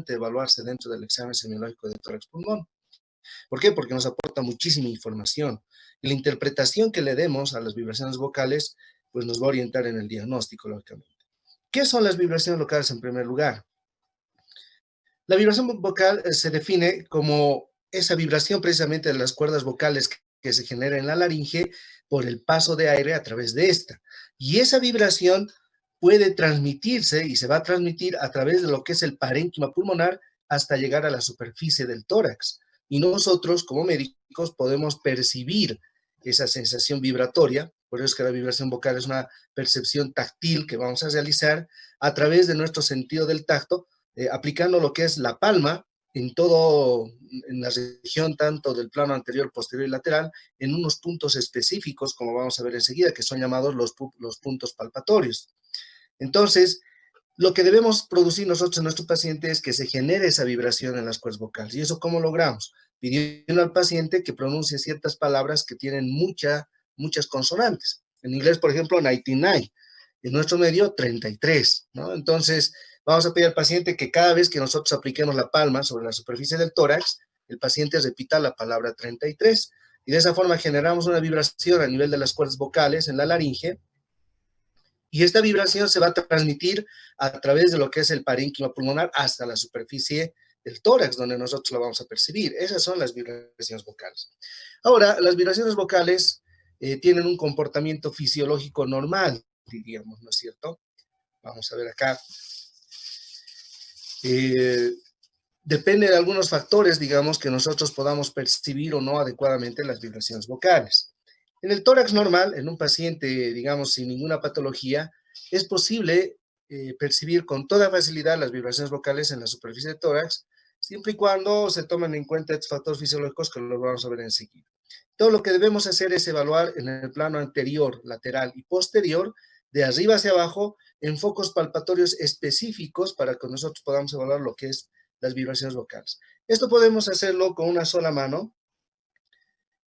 evaluarse dentro del examen semiológico de tórax pulmón. ¿Por qué? Porque nos aporta muchísima información. Y la interpretación que le demos a las vibraciones vocales, pues nos va a orientar en el diagnóstico, lógicamente. ¿Qué son las vibraciones vocales en primer lugar? La vibración vocal se define como esa vibración precisamente de las cuerdas vocales que se genera en la laringe por el paso de aire a través de esta. Y esa vibración puede transmitirse y se va a transmitir a través de lo que es el parénquima pulmonar hasta llegar a la superficie del tórax. Y nosotros, como médicos, podemos percibir esa sensación vibratoria. Por eso es que la vibración vocal es una percepción táctil que vamos a realizar a través de nuestro sentido del tacto, aplicando lo que es la palma en la región tanto del plano anterior, posterior y lateral, en unos puntos específicos, como vamos a ver enseguida, que son llamados los puntos palpatorios. Entonces, lo que debemos producir nosotros en nuestro paciente es que se genere esa vibración en las cuerdas vocales. ¿Y eso cómo logramos? Pidiendo al paciente que pronuncie ciertas palabras que tienen muchas consonantes. En inglés, por ejemplo, 99. En nuestro medio, 33, ¿no? Entonces, vamos a pedir al paciente que cada vez que nosotros apliquemos la palma sobre la superficie del tórax, el paciente repita la palabra 33. Y de esa forma generamos una vibración a nivel de las cuerdas vocales en la laringe, y esta vibración se va a transmitir a través de lo que es el parénquima pulmonar hasta la superficie del tórax, donde nosotros lo vamos a percibir. Esas son las vibraciones vocales. Ahora, las vibraciones vocales tienen un comportamiento fisiológico normal, diríamos, ¿no es cierto? Vamos a ver acá. Depende de algunos factores, digamos, que nosotros podamos percibir o no adecuadamente las vibraciones vocales. En el tórax normal, en un paciente, digamos, sin ninguna patología, es posible percibir con toda facilidad las vibraciones vocales en la superficie del tórax, siempre y cuando se tomen en cuenta estos factores fisiológicos que los vamos a ver enseguida. Todo lo que debemos hacer es evaluar en el plano anterior, lateral y posterior, de arriba hacia abajo, en focos palpatorios específicos para que nosotros podamos evaluar lo que es las vibraciones vocales. Esto podemos hacerlo con una sola mano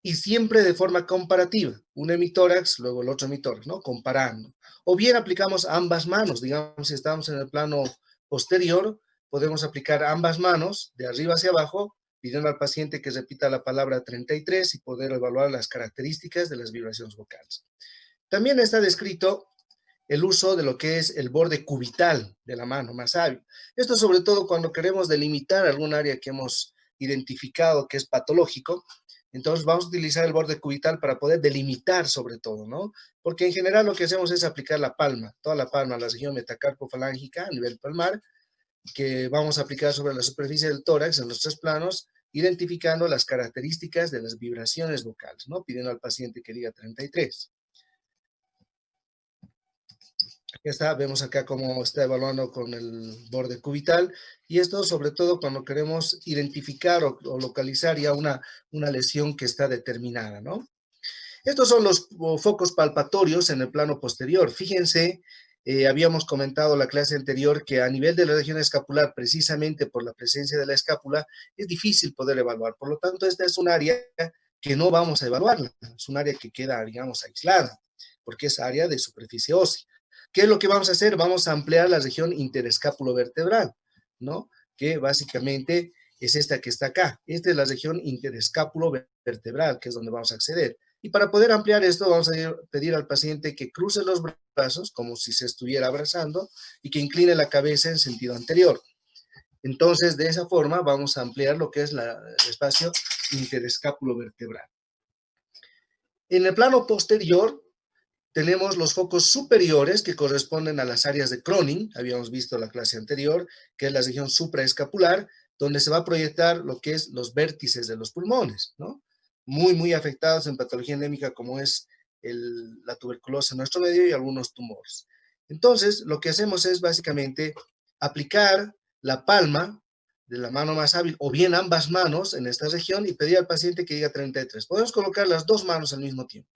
y siempre de forma comparativa. Un hemitórax, luego el otro hemitórax, ¿no? Comparando. O bien aplicamos ambas manos, digamos, si estamos en el plano posterior, podemos aplicar ambas manos de arriba hacia abajo, pidiendo al paciente que repita la palabra 33 y poder evaluar las características de las vibraciones vocales. También está descrito el uso de lo que es el borde cubital de la mano más hábil. Esto sobre todo cuando queremos delimitar algún área que hemos identificado que es patológico. Entonces vamos a utilizar el borde cubital para poder delimitar sobre todo, ¿no? Porque en general lo que hacemos es aplicar la palma, toda la palma, la región metacarpofalángica a nivel palmar, que vamos a aplicar sobre la superficie del tórax en los tres planos, identificando las características de las vibraciones vocales, ¿no? Pidiendo al paciente que diga 33. Aquí está, vemos acá cómo está evaluando con el borde cubital, y esto sobre todo cuando queremos identificar o localizar ya una lesión que está determinada, ¿no? Estos son los focos palpatorios en el plano posterior. Fíjense, habíamos comentado la clase anterior que a nivel de la región escapular, precisamente por la presencia de la escápula, es difícil poder evaluar. Por lo tanto, esta es un área que no vamos a evaluarla. Es un área que queda, digamos, aislada, porque es área de superficie ósea. ¿Qué es lo que vamos a hacer? Vamos a ampliar la región interescápulo-vertebral, ¿no? Que básicamente es esta que está acá. Esta es la región interescápulo-vertebral, que es donde vamos a acceder. Y para poder ampliar esto, vamos a pedir al paciente que cruce los brazos, como si se estuviera abrazando, y que incline la cabeza en sentido anterior. Entonces, de esa forma, vamos a ampliar lo que es el espacio interescápulo-vertebral. En el plano posterior, tenemos los focos superiores que corresponden a las áreas de Cronin, habíamos visto en la clase anterior, que es la región supraescapular, donde se va a proyectar lo que es los vértices de los pulmones, ¿no? Muy afectados en patología endémica como es la tuberculosis en nuestro medio y algunos tumores. Entonces, lo que hacemos es básicamente aplicar la palma de la mano más hábil o bien ambas manos en esta región y pedir al paciente que diga 33. Podemos colocar las dos manos al mismo tiempo.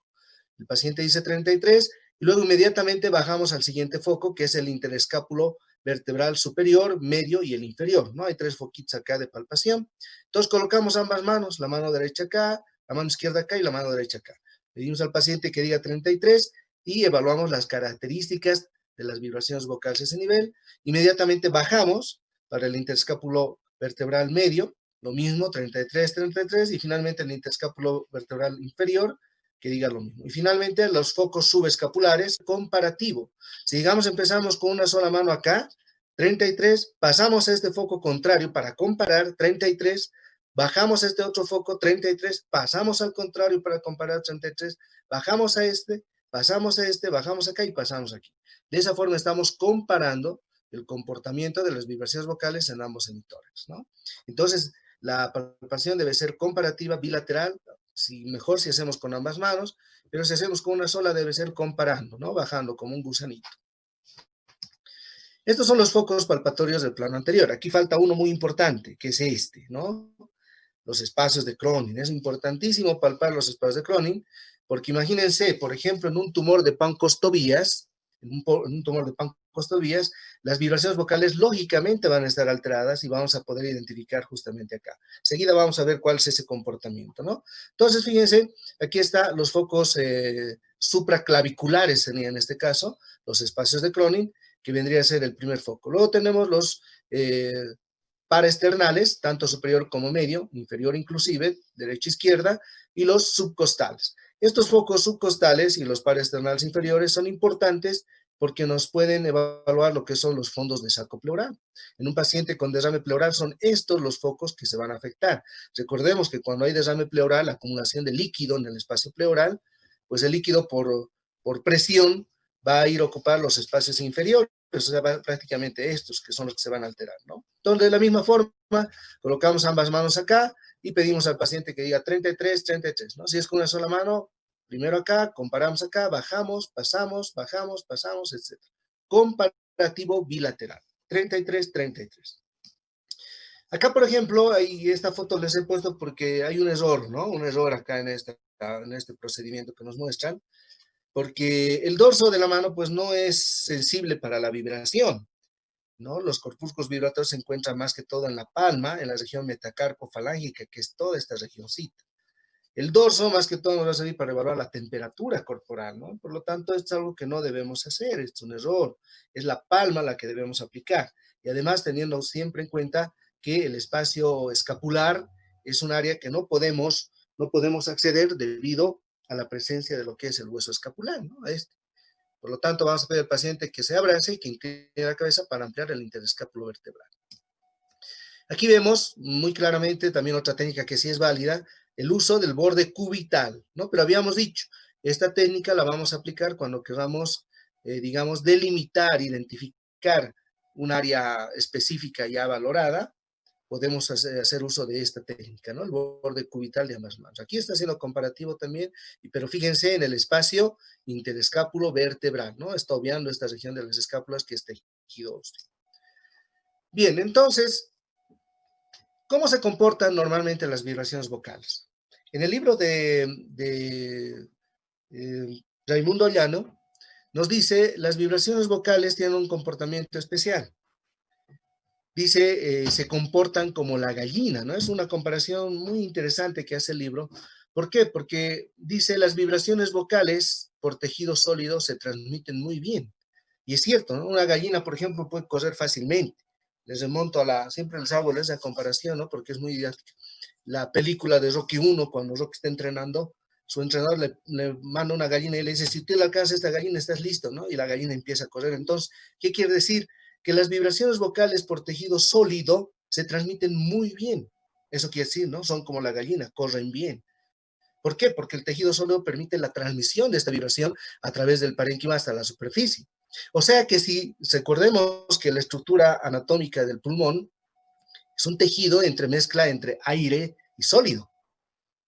El paciente dice 33 y luego inmediatamente bajamos al siguiente foco, que es el interescápulo vertebral superior, medio y el inferior, ¿no? Hay tres foquitos acá de palpación. Entonces colocamos ambas manos, la mano derecha acá, la mano izquierda acá y la mano derecha acá. Pedimos al paciente que diga 33 y evaluamos las características de las vibraciones vocales a ese nivel. Inmediatamente bajamos para el interescápulo vertebral medio, lo mismo, 33, 33, y finalmente el interescápulo vertebral inferior, que diga lo mismo. Y finalmente los focos subescapulares, comparativo. Si digamos empezamos con una sola mano acá, 33, pasamos a este foco contrario para comparar, 33, bajamos a este otro foco, 33, pasamos al contrario para comparar, 33, bajamos a este, pasamos a este, bajamos acá y pasamos aquí. De esa forma estamos comparando el comportamiento de las vibraciones vocales en ambos emitores, ¿no? Entonces, la palpación debe ser comparativa, bilateral, mejor si hacemos con ambas manos, pero si hacemos con una sola debe ser comparando, ¿no? Bajando como un gusanito. Estos son los focos palpatorios del plano anterior. Aquí falta uno muy importante, que es este, ¿no? Los espacios de Cronin. Es importantísimo palpar los espacios de Cronin, porque imagínense, por ejemplo, en un tumor de Pancoast-Tobías, en un tumor de Pancoast-Tobías, las vibraciones vocales lógicamente van a estar alteradas y vamos a poder identificar justamente acá. Enseguida vamos a ver cuál es ese comportamiento, ¿no? Entonces, fíjense, aquí están los focos supraclaviculares, serían en este caso, los espacios de Cronin, que vendría a ser el primer foco. Luego tenemos los paraesternales, tanto superior como medio, inferior inclusive, derecha e izquierda, y los subcostales. Estos focos subcostales y los paraesternales inferiores son importantes porque nos pueden evaluar lo que son los fondos de saco pleural. En un paciente con derrame pleural son estos los focos que se van a afectar. Recordemos que cuando hay derrame pleural, la acumulación de líquido en el espacio pleural, pues el líquido por presión va a ir a ocupar los espacios inferiores, o sea, prácticamente estos que son los que se van a alterar, ¿no? Entonces, de la misma forma, colocamos ambas manos acá y pedimos al paciente que diga 33, 33, ¿no? Si es con una sola mano, primero acá, comparamos acá, bajamos, pasamos, bajamos, pasamos, etc. Comparativo bilateral, 33, 33. Acá, por ejemplo, ahí esta foto les he puesto porque hay un error, ¿no? Un error acá en este procedimiento que nos muestran, porque el dorso de la mano pues no es sensible para la vibración, ¿no? Los corpúsculos vibratorios se encuentran más que todo en la palma, en la región metacarpofalángica, que es toda esta regioncita. El dorso más que todo nos va a servir para evaluar la temperatura corporal, ¿no? Por lo tanto, esto es algo que no debemos hacer, es un error. Es la palma la que debemos aplicar. Y además teniendo siempre en cuenta que el espacio escapular es un área que no podemos acceder debido a la presencia de lo que es el hueso escapular, ¿no? Por lo tanto, vamos a pedir al paciente que se abrace y que incline la cabeza para ampliar el interescápulo vertebral. Aquí vemos muy claramente también otra técnica que sí es válida, el uso del borde cubital, ¿no? Pero habíamos dicho, esta técnica la vamos a aplicar cuando queramos, digamos, delimitar, identificar un área específica ya valorada, podemos hacer uso de esta técnica, ¿no? El borde cubital de ambas manos. Aquí está haciendo comparativo también, pero fíjense en el espacio interescápulo vertebral, ¿no? Está obviando esta región de las escápulas que es tejido óseo. Bien, entonces, ¿cómo se comportan normalmente las vibraciones vocales? En el libro de Raimundo Llano, nos dice, las vibraciones vocales tienen un comportamiento especial. Dice, se comportan como la gallina, ¿no? Es una comparación muy interesante que hace el libro. ¿Por qué? Porque dice, las vibraciones vocales por tejido sólido se transmiten muy bien. Y es cierto, ¿no? Una gallina, por ejemplo, puede correr fácilmente. Les remonto siempre les hago esa comparación, ¿no? Porque es muy didáctica. La película de Rocky 1, cuando Rocky está entrenando, su entrenador le manda una gallina y le dice, si usted le alcanza esta gallina, estás listo, ¿no? Y la gallina empieza a correr. Entonces, ¿qué quiere decir? Que las vibraciones vocales por tejido sólido se transmiten muy bien. Eso quiere decir, ¿no? Son como la gallina, corren bien. ¿Por qué? Porque el tejido sólido permite la transmisión de esta vibración a través del parénquima hasta la superficie. O sea que si recordemos que la estructura anatómica del pulmón es un tejido entremezcla entre aire y sólido.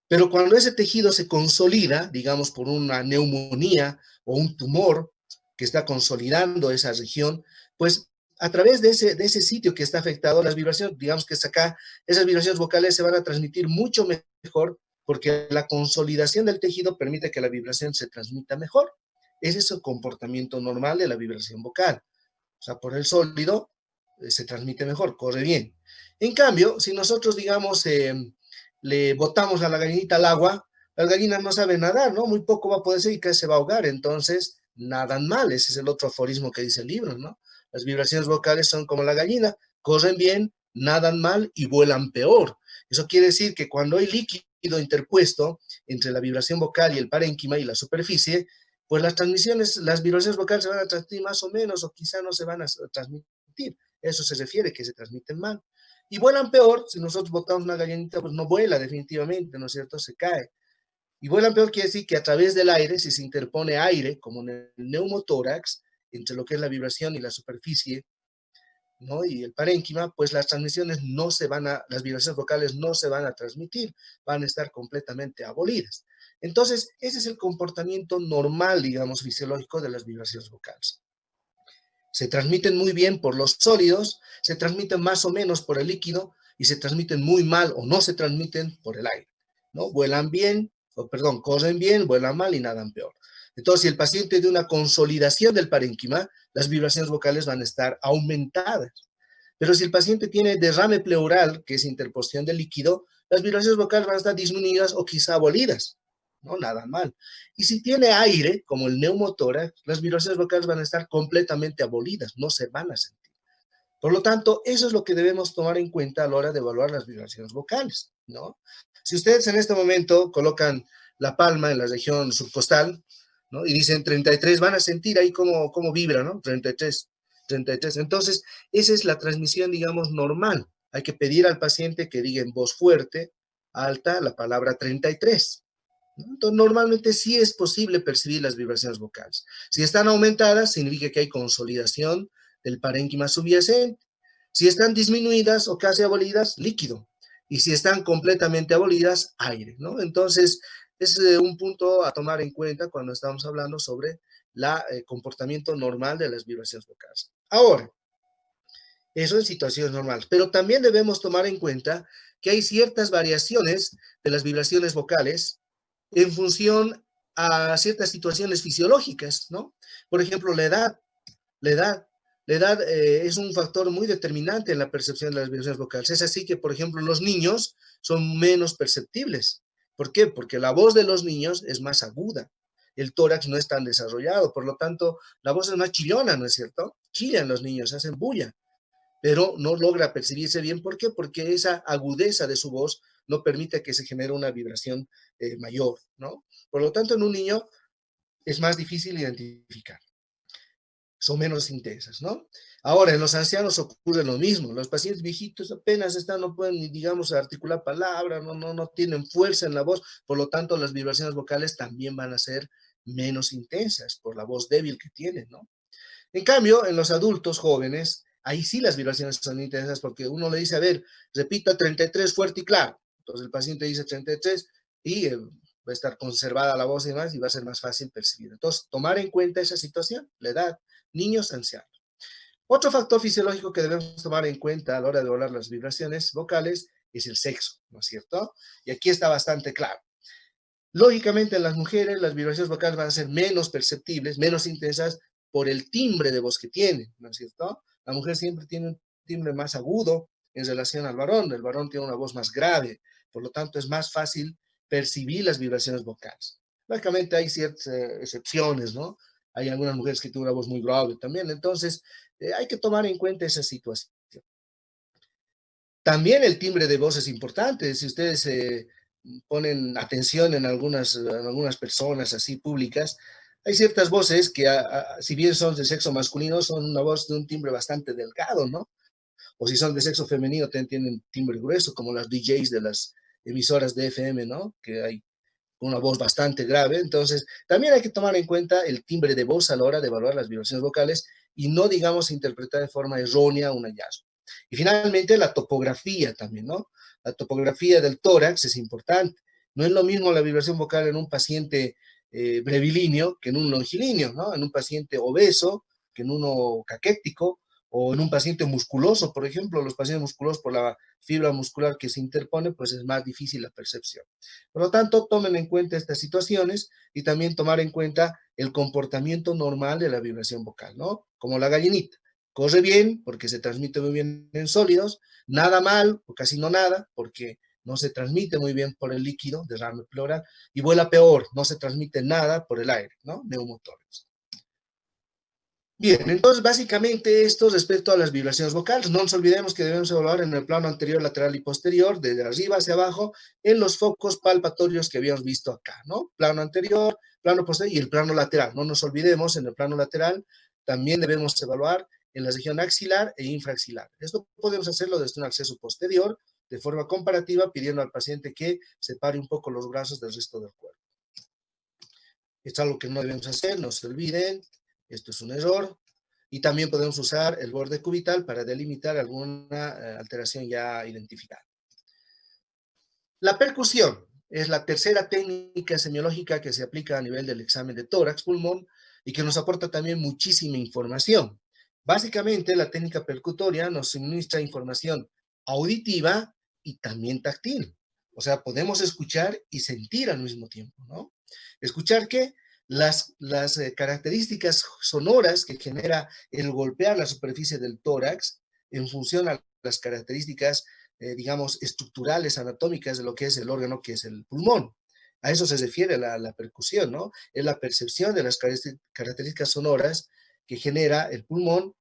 Pero cuando ese tejido se consolida, digamos por una neumonía o un tumor que está consolidando esa región, pues a través de ese sitio que está afectado, las vibraciones, digamos que es acá, esas vibraciones vocales se van a transmitir mucho mejor porque la consolidación del tejido permite que la vibración se transmita mejor. Ese es el comportamiento normal de la vibración vocal. O sea, por el sólido se transmite mejor, corre bien. En cambio, si nosotros, digamos, le botamos a la gallinita al agua, la gallina no sabe nadar, ¿no? Muy poco va a poder ser y casi se va a ahogar, entonces nadan mal. Ese es el otro aforismo que dice el libro, ¿no? Las vibraciones vocales son como la gallina, corren bien, nadan mal y vuelan peor. Eso quiere decir que cuando hay líquido interpuesto entre la vibración vocal y el parénquima y la superficie, pues las vibraciones vocales se van a transmitir más o menos, o quizá no se van a transmitir. Eso se refiere que se transmiten mal. Y vuelan peor, si nosotros botamos una gallinita, pues no vuela definitivamente, ¿no es cierto? Se cae. Y vuelan peor quiere decir que a través del aire, si se interpone aire, como en el neumotórax, entre lo que es la vibración y la superficie, ¿no? Y el parénquima, pues las transmisiones no se van a, las vibraciones vocales no se van a transmitir, van a estar completamente abolidas. Entonces, ese es el comportamiento normal, digamos, fisiológico de las vibraciones vocales. Se transmiten muy bien por los sólidos, se transmiten más o menos por el líquido y se transmiten muy mal o no se transmiten por el aire, ¿no? Vuelan bien, o perdón, corren bien, vuelan mal y nadan peor. Entonces, si el paciente tiene una consolidación del parénquima, las vibraciones vocales van a estar aumentadas. Pero si el paciente tiene derrame pleural, que es interposición de líquido, las vibraciones vocales van a estar disminuidas o quizá abolidas. No, nada mal. Y si tiene aire, como el neumotórax, las vibraciones vocales van a estar completamente abolidas, no se van a sentir. Por lo tanto, eso es lo que debemos tomar en cuenta a la hora de evaluar las vibraciones vocales, ¿no? Si ustedes en este momento colocan la palma en la región subcostal, ¿no? Y dicen 33, van a sentir ahí cómo vibra, ¿no? 33, 33. Entonces, esa es la transmisión, digamos, normal. Hay que pedir al paciente que diga en voz fuerte, alta, la palabra 33. ¿No? Entonces, normalmente sí es posible percibir las vibraciones vocales. Si están aumentadas, significa que hay consolidación del parénquima subyacente. Si están disminuidas o casi abolidas, líquido. Y si están completamente abolidas, aire, ¿no? Entonces, es un punto a tomar en cuenta cuando estamos hablando sobre el comportamiento normal de las vibraciones vocales. Ahora, eso en situaciones normales, pero también debemos tomar en cuenta que hay ciertas variaciones de las vibraciones vocales en función a ciertas situaciones fisiológicas, ¿no? Por ejemplo, la edad. La edad es un factor muy determinante en la percepción de las vibraciones vocales. Es así que, por ejemplo, los niños son menos perceptibles. ¿Por qué? Porque la voz de los niños es más aguda. El tórax no es tan desarrollado, por lo tanto, la voz es más chillona, ¿no es cierto? Chillan los niños, hacen bulla, pero no logra percibirse bien. ¿Por qué? Porque esa agudeza de su voz no permite que se genere una vibración mayor, ¿no? Por lo tanto, en un niño es más difícil identificar, son menos intensas, ¿no? Ahora, en los ancianos ocurre lo mismo, los pacientes viejitos apenas están, no pueden, digamos, articular palabras, no tienen fuerza en la voz, por lo tanto, las vibraciones vocales también van a ser menos intensas por la voz débil que tienen, ¿no? En cambio, en los adultos jóvenes, ahí sí las vibraciones son intensas porque uno le dice, a ver, repita 33 fuerte y claro. Entonces el paciente dice 33 y va a estar conservada la voz y demás y va a ser más fácil percibir. Entonces, tomar en cuenta esa situación, la edad, niños, ancianos. Otro factor fisiológico que debemos tomar en cuenta a la hora de evaluar las vibraciones vocales es el sexo, ¿no es cierto? Y aquí está bastante claro. Lógicamente, en las mujeres las vibraciones vocales van a ser menos perceptibles, menos intensas por el timbre de voz que tienen, ¿no es cierto? La mujer siempre tiene un timbre más agudo en relación al varón. El varón tiene una voz más grave, por lo tanto es más fácil percibir las vibraciones vocales. Lógicamente hay ciertas excepciones, ¿no? Hay algunas mujeres que tienen una voz muy grave también, entonces hay que tomar en cuenta esa situación. También el timbre de voz es importante. Si ustedes ponen atención en algunas personas así públicas, hay ciertas voces que, si bien son de sexo masculino, son una voz de un timbre bastante delgado, ¿no? O si son de sexo femenino, tienen timbre grueso, como las DJs de las emisoras de FM, ¿no? Que hay una voz bastante grave. Entonces, también hay que tomar en cuenta el timbre de voz a la hora de evaluar las vibraciones vocales y no, digamos, interpretar de forma errónea un hallazgo. Y finalmente, la topografía también, ¿no? La topografía del tórax es importante. No es lo mismo la vibración vocal en un paciente brevilíneo que en un longilíneo, ¿no? En un paciente obeso que en uno caquético o en un paciente musculoso, por ejemplo, los pacientes musculosos por la fibra muscular que se interpone, pues es más difícil la percepción. Por lo tanto, tomen en cuenta estas situaciones y también tomar en cuenta el comportamiento normal de la vibración vocal, ¿no? Como la gallinita. Corre bien porque se transmite muy bien en sólidos, nada mal o casi no nada porque no se transmite muy bien por el líquido, derrame pleural, y vuela peor, no se transmite nada por el aire, ¿no? Neumotórax. Bien, entonces básicamente esto respecto a las vibraciones vocales. No nos olvidemos que debemos evaluar en el plano anterior, lateral y posterior, desde arriba hacia abajo, en los focos palpatorios que habíamos visto acá, ¿no? Plano anterior, plano posterior y el plano lateral. No nos olvidemos, en el plano lateral también debemos evaluar en la región axilar e infraaxilar. Esto podemos hacerlo desde un acceso posterior, de forma comparativa, pidiendo al paciente que separe un poco los brazos del resto del cuerpo. Esto es algo que no debemos hacer, no se olviden, esto es un error. Y también podemos usar el borde cubital para delimitar alguna alteración ya identificada. La percusión es la tercera técnica semiológica que se aplica a nivel del examen de tórax, pulmón, y que nos aporta también muchísima información. Básicamente, la técnica percutoria nos suministra información auditiva y también táctil. O sea, podemos escuchar y sentir al mismo tiempo, ¿no? Escuchar que las características sonoras que genera el golpear la superficie del tórax en función a las características digamos, estructurales, anatómicas de lo que es el órgano que es el pulmón. A eso se refiere la percusión, ¿no? Es la percepción de las características sonoras que genera el pulmón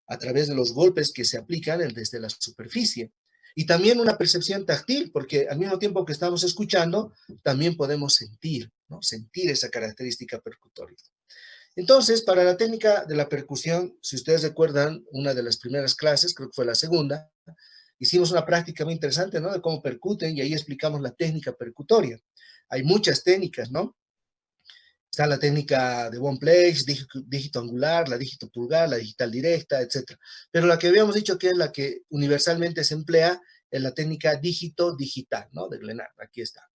a través de los golpes que se aplican desde la superficie. Y también una percepción táctil, porque al mismo tiempo que estamos escuchando, también podemos sentir, ¿no? Sentir esa característica percutoria. Entonces, para la técnica de la percusión, si ustedes recuerdan una de las primeras clases, creo que fue la segunda, hicimos una práctica muy interesante, ¿no? De cómo percuten y ahí explicamos la técnica percutoria. Hay muchas técnicas, ¿no? Está la técnica de one place, dígito angular, la dígito pulgar, la digital directa, etc. Pero la que habíamos dicho que es la que universalmente se emplea es la técnica dígito digital, ¿no? De Glenard, aquí está.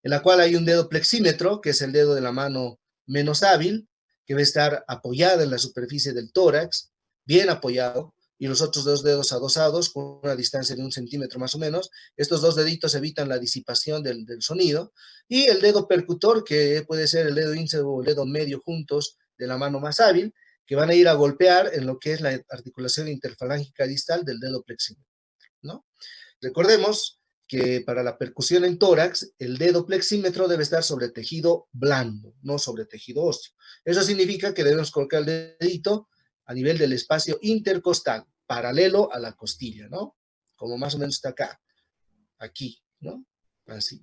En la cual hay un dedo plexímetro, que es el dedo de la mano menos hábil, que va a estar apoyada en la superficie del tórax, bien apoyado, y los otros dos dedos adosados con una distancia de 1 centímetro más o menos. Estos dos deditos evitan la disipación del sonido. Y el dedo percutor, que puede ser el dedo índice o el dedo medio juntos de la mano más hábil, que van a ir a golpear en lo que es la articulación interfalángica distal del dedo plexímetro, ¿no? Recordemos que para la percusión en tórax, el dedo plexímetro debe estar sobre tejido blando, no sobre tejido óseo. Eso significa que debemos colocar el dedito a nivel del espacio intercostal, paralelo a la costilla, ¿no? Como más o menos está acá, aquí, ¿no? Así.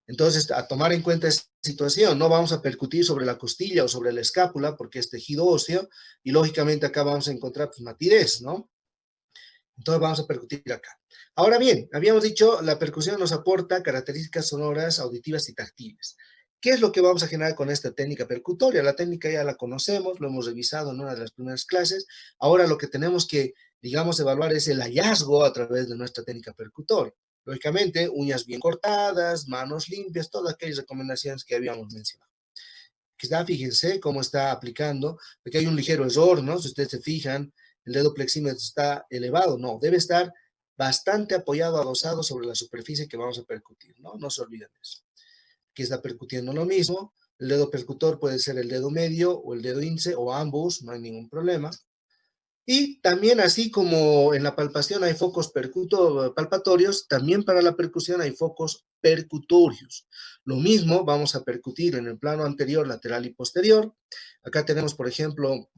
Entonces, a tomar en cuenta esta situación, no vamos a percutir sobre la costilla o sobre la escápula porque es tejido óseo y lógicamente acá vamos a encontrar pues, matidez, ¿no? Entonces vamos a percutir acá. Ahora bien, habíamos dicho, la percusión nos aporta características sonoras, auditivas y táctiles. ¿Qué es lo que vamos a generar con esta técnica percutoria? La técnica ya la conocemos, lo hemos revisado en una de las primeras clases. Ahora lo que tenemos que, digamos, evaluar es el hallazgo a través de nuestra técnica percutoria. Lógicamente, uñas bien cortadas, manos limpias, todas aquellas recomendaciones que habíamos mencionado. Quizá fíjense cómo está aplicando, porque hay un ligero error, ¿no? Si ustedes se fijan, el dedo plexímetro está elevado, no, debe estar bastante apoyado, adosado sobre la superficie que vamos a percutir, ¿no? No se olviden de eso. Aquí está percutiendo lo mismo, el dedo percutor puede ser el dedo medio o el dedo índice o ambos, no hay ningún problema. Y también así como en la palpación hay focos palpatorios, también para la percusión hay focos percutorios. Lo mismo vamos a percutir en el plano anterior, lateral y posterior. Acá tenemos, por ejemplo,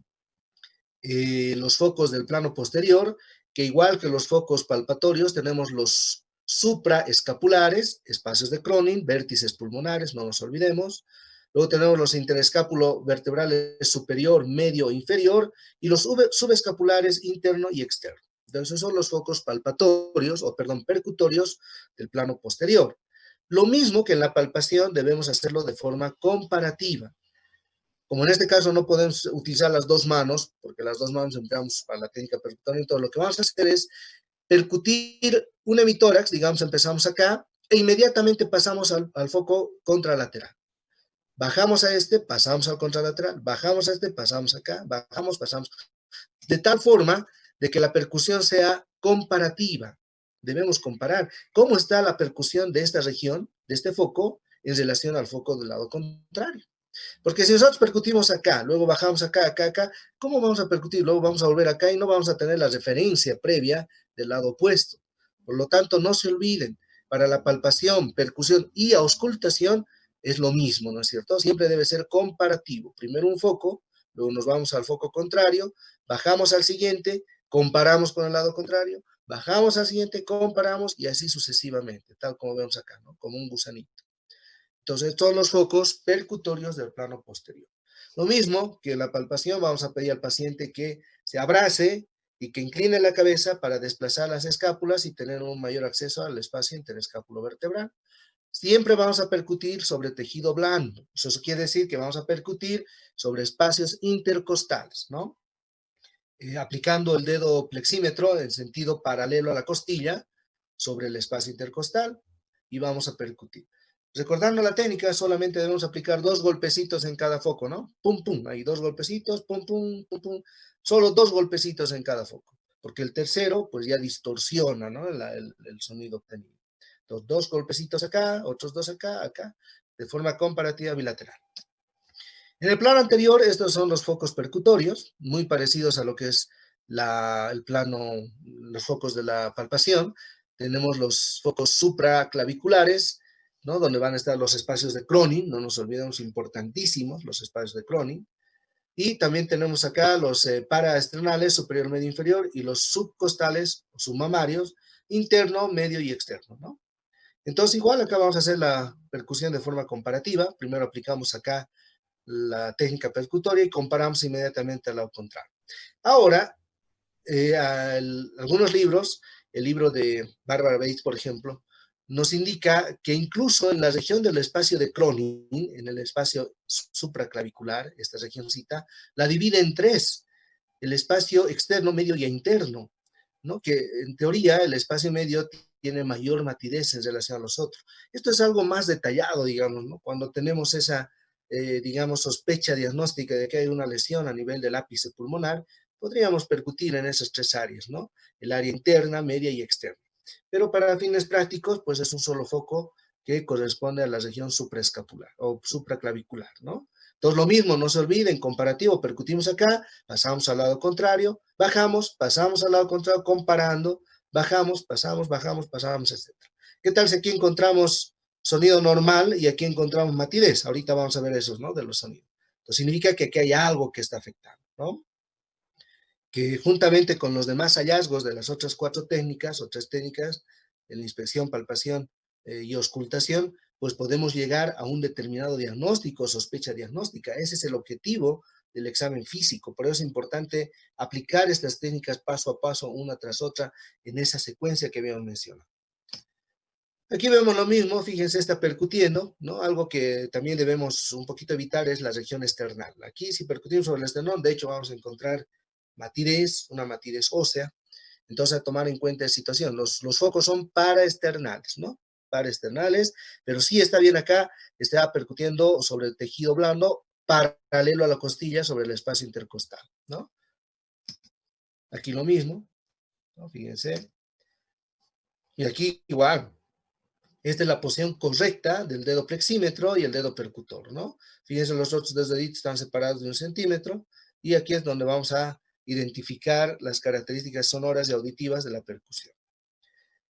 los focos del plano posterior, que igual que los focos palpatorios, tenemos los supraescapulares, espacios de Cronin, vértices pulmonares, no nos olvidemos. Luego tenemos los interescapulovertebrales superior, medio e inferior, y los subescapulares interno y externo. Entonces, son los focos palpatorios, o perdón, percutorios del plano posterior. Lo mismo que en la palpación, debemos hacerlo de forma comparativa. Como en este caso no podemos utilizar las dos manos, porque las dos manos empleamos para la técnica percutoria, entonces lo que vamos a hacer es percutir un hemitórax, digamos, empezamos acá, e inmediatamente pasamos al foco contralateral. Bajamos a este, pasamos al contralateral, bajamos a este, pasamos acá, bajamos, pasamos. De tal forma de que la percusión sea comparativa. Debemos comparar cómo está la percusión de esta región, de este foco, en relación al foco del lado contrario. Porque si nosotros percutimos acá, luego bajamos acá, acá, acá, ¿cómo vamos a percutir? Luego vamos a volver acá y no vamos a tener la referencia previa del lado opuesto. Por lo tanto, no se olviden, para la palpación, percusión y auscultación es lo mismo, ¿no es cierto? Siempre debe ser comparativo. Primero un foco, luego nos vamos al foco contrario, bajamos al siguiente, comparamos con el lado contrario, bajamos al siguiente, comparamos y así sucesivamente, tal como vemos acá, ¿no? Como un gusanito. Entonces, estos son los focos percutorios del plano posterior. Lo mismo que en la palpación, vamos a pedir al paciente que se abrace y que incline la cabeza para desplazar las escápulas y tener un mayor acceso al espacio interescápulo-vertebral. Siempre vamos a percutir sobre tejido blando. Eso quiere decir que vamos a percutir sobre espacios intercostales, ¿no? Aplicando el dedo plexímetro en sentido paralelo a la costilla sobre el espacio intercostal y vamos a percutir. Recordando la técnica, solamente debemos aplicar 2 golpecitos en cada foco, ¿no? Pum, pum, ahí 2 golpecitos, pum, pum, pum, pum. Solo 2 golpecitos en cada foco, porque el tercero, pues ya distorsiona, ¿no? El sonido obtenido. Entonces, 2 golpecitos acá, otros 2 acá, acá, de forma comparativa bilateral. En el plano anterior, estos son los focos percutorios, muy parecidos a lo que es el plano, los focos de la palpación. Tenemos los focos supraclaviculares, ¿no? Donde van a estar los espacios de Cronin, no nos olvidemos, importantísimos, los espacios de Cronin. Y también tenemos acá los paraesternales, superior, medio, inferior, y los subcostales, o submamarios, interno, medio y externo, ¿no? Entonces, igual acá vamos a hacer la percusión de forma comparativa. Primero aplicamos acá la técnica percutoria y comparamos inmediatamente al lado contrario. Ahora, algunos libros, el libro de Barbara Bates, por ejemplo, nos indica que incluso en la región del espacio de Cronin, en el espacio supraclavicular, esta regioncita, la divide en 3, el espacio externo, medio y interno, ¿no? Que en teoría el espacio medio tiene mayor matidez en relación a los otros. Esto es algo más detallado, digamos, ¿no? Cuando tenemos esa, digamos, sospecha diagnóstica de que hay una lesión a nivel del ápice pulmonar, podríamos percutir en esas 3 áreas, ¿no? El área interna, media y externa. Pero para fines prácticos, pues es un solo foco que corresponde a la región supraescapular o supraclavicular, ¿no? Entonces, lo mismo, no se olviden, comparativo, percutimos acá, pasamos al lado contrario, bajamos, pasamos al lado contrario, comparando, bajamos, pasamos, bajamos, pasamos, etc. ¿Qué tal si aquí encontramos sonido normal y aquí encontramos matidez? Ahorita vamos a ver esos, ¿no? De los sonidos. Entonces, significa que aquí hay algo que está afectando, ¿no? Que juntamente con los demás hallazgos de las otras 4 técnicas, o 3 técnicas, en la inspección, palpación y auscultación, pues podemos llegar a un determinado diagnóstico, sospecha diagnóstica. Ese es el objetivo del examen físico. Por eso es importante aplicar estas técnicas paso a paso, una tras otra, en esa secuencia que habíamos mencionado. Aquí vemos lo mismo, fíjense, está percutiendo, ¿no? Algo que también debemos un poquito evitar es la región esternal. Aquí, si percutimos sobre el esternón, de hecho, vamos a encontrar matidez, una matidez ósea. Entonces, a tomar en cuenta esa situación. Los focos son paraesternales, ¿no? Paraesternales, pero sí está bien acá, está percutiendo sobre el tejido blando, paralelo a la costilla, sobre el espacio intercostal, ¿no? Aquí lo mismo, ¿no? Fíjense. Y aquí igual, esta es la posición correcta del dedo plexímetro y el dedo percutor, ¿no? Fíjense, los otros dos deditos están separados de 1 centímetro y aquí es donde vamos a identificar las características sonoras y auditivas de la percusión.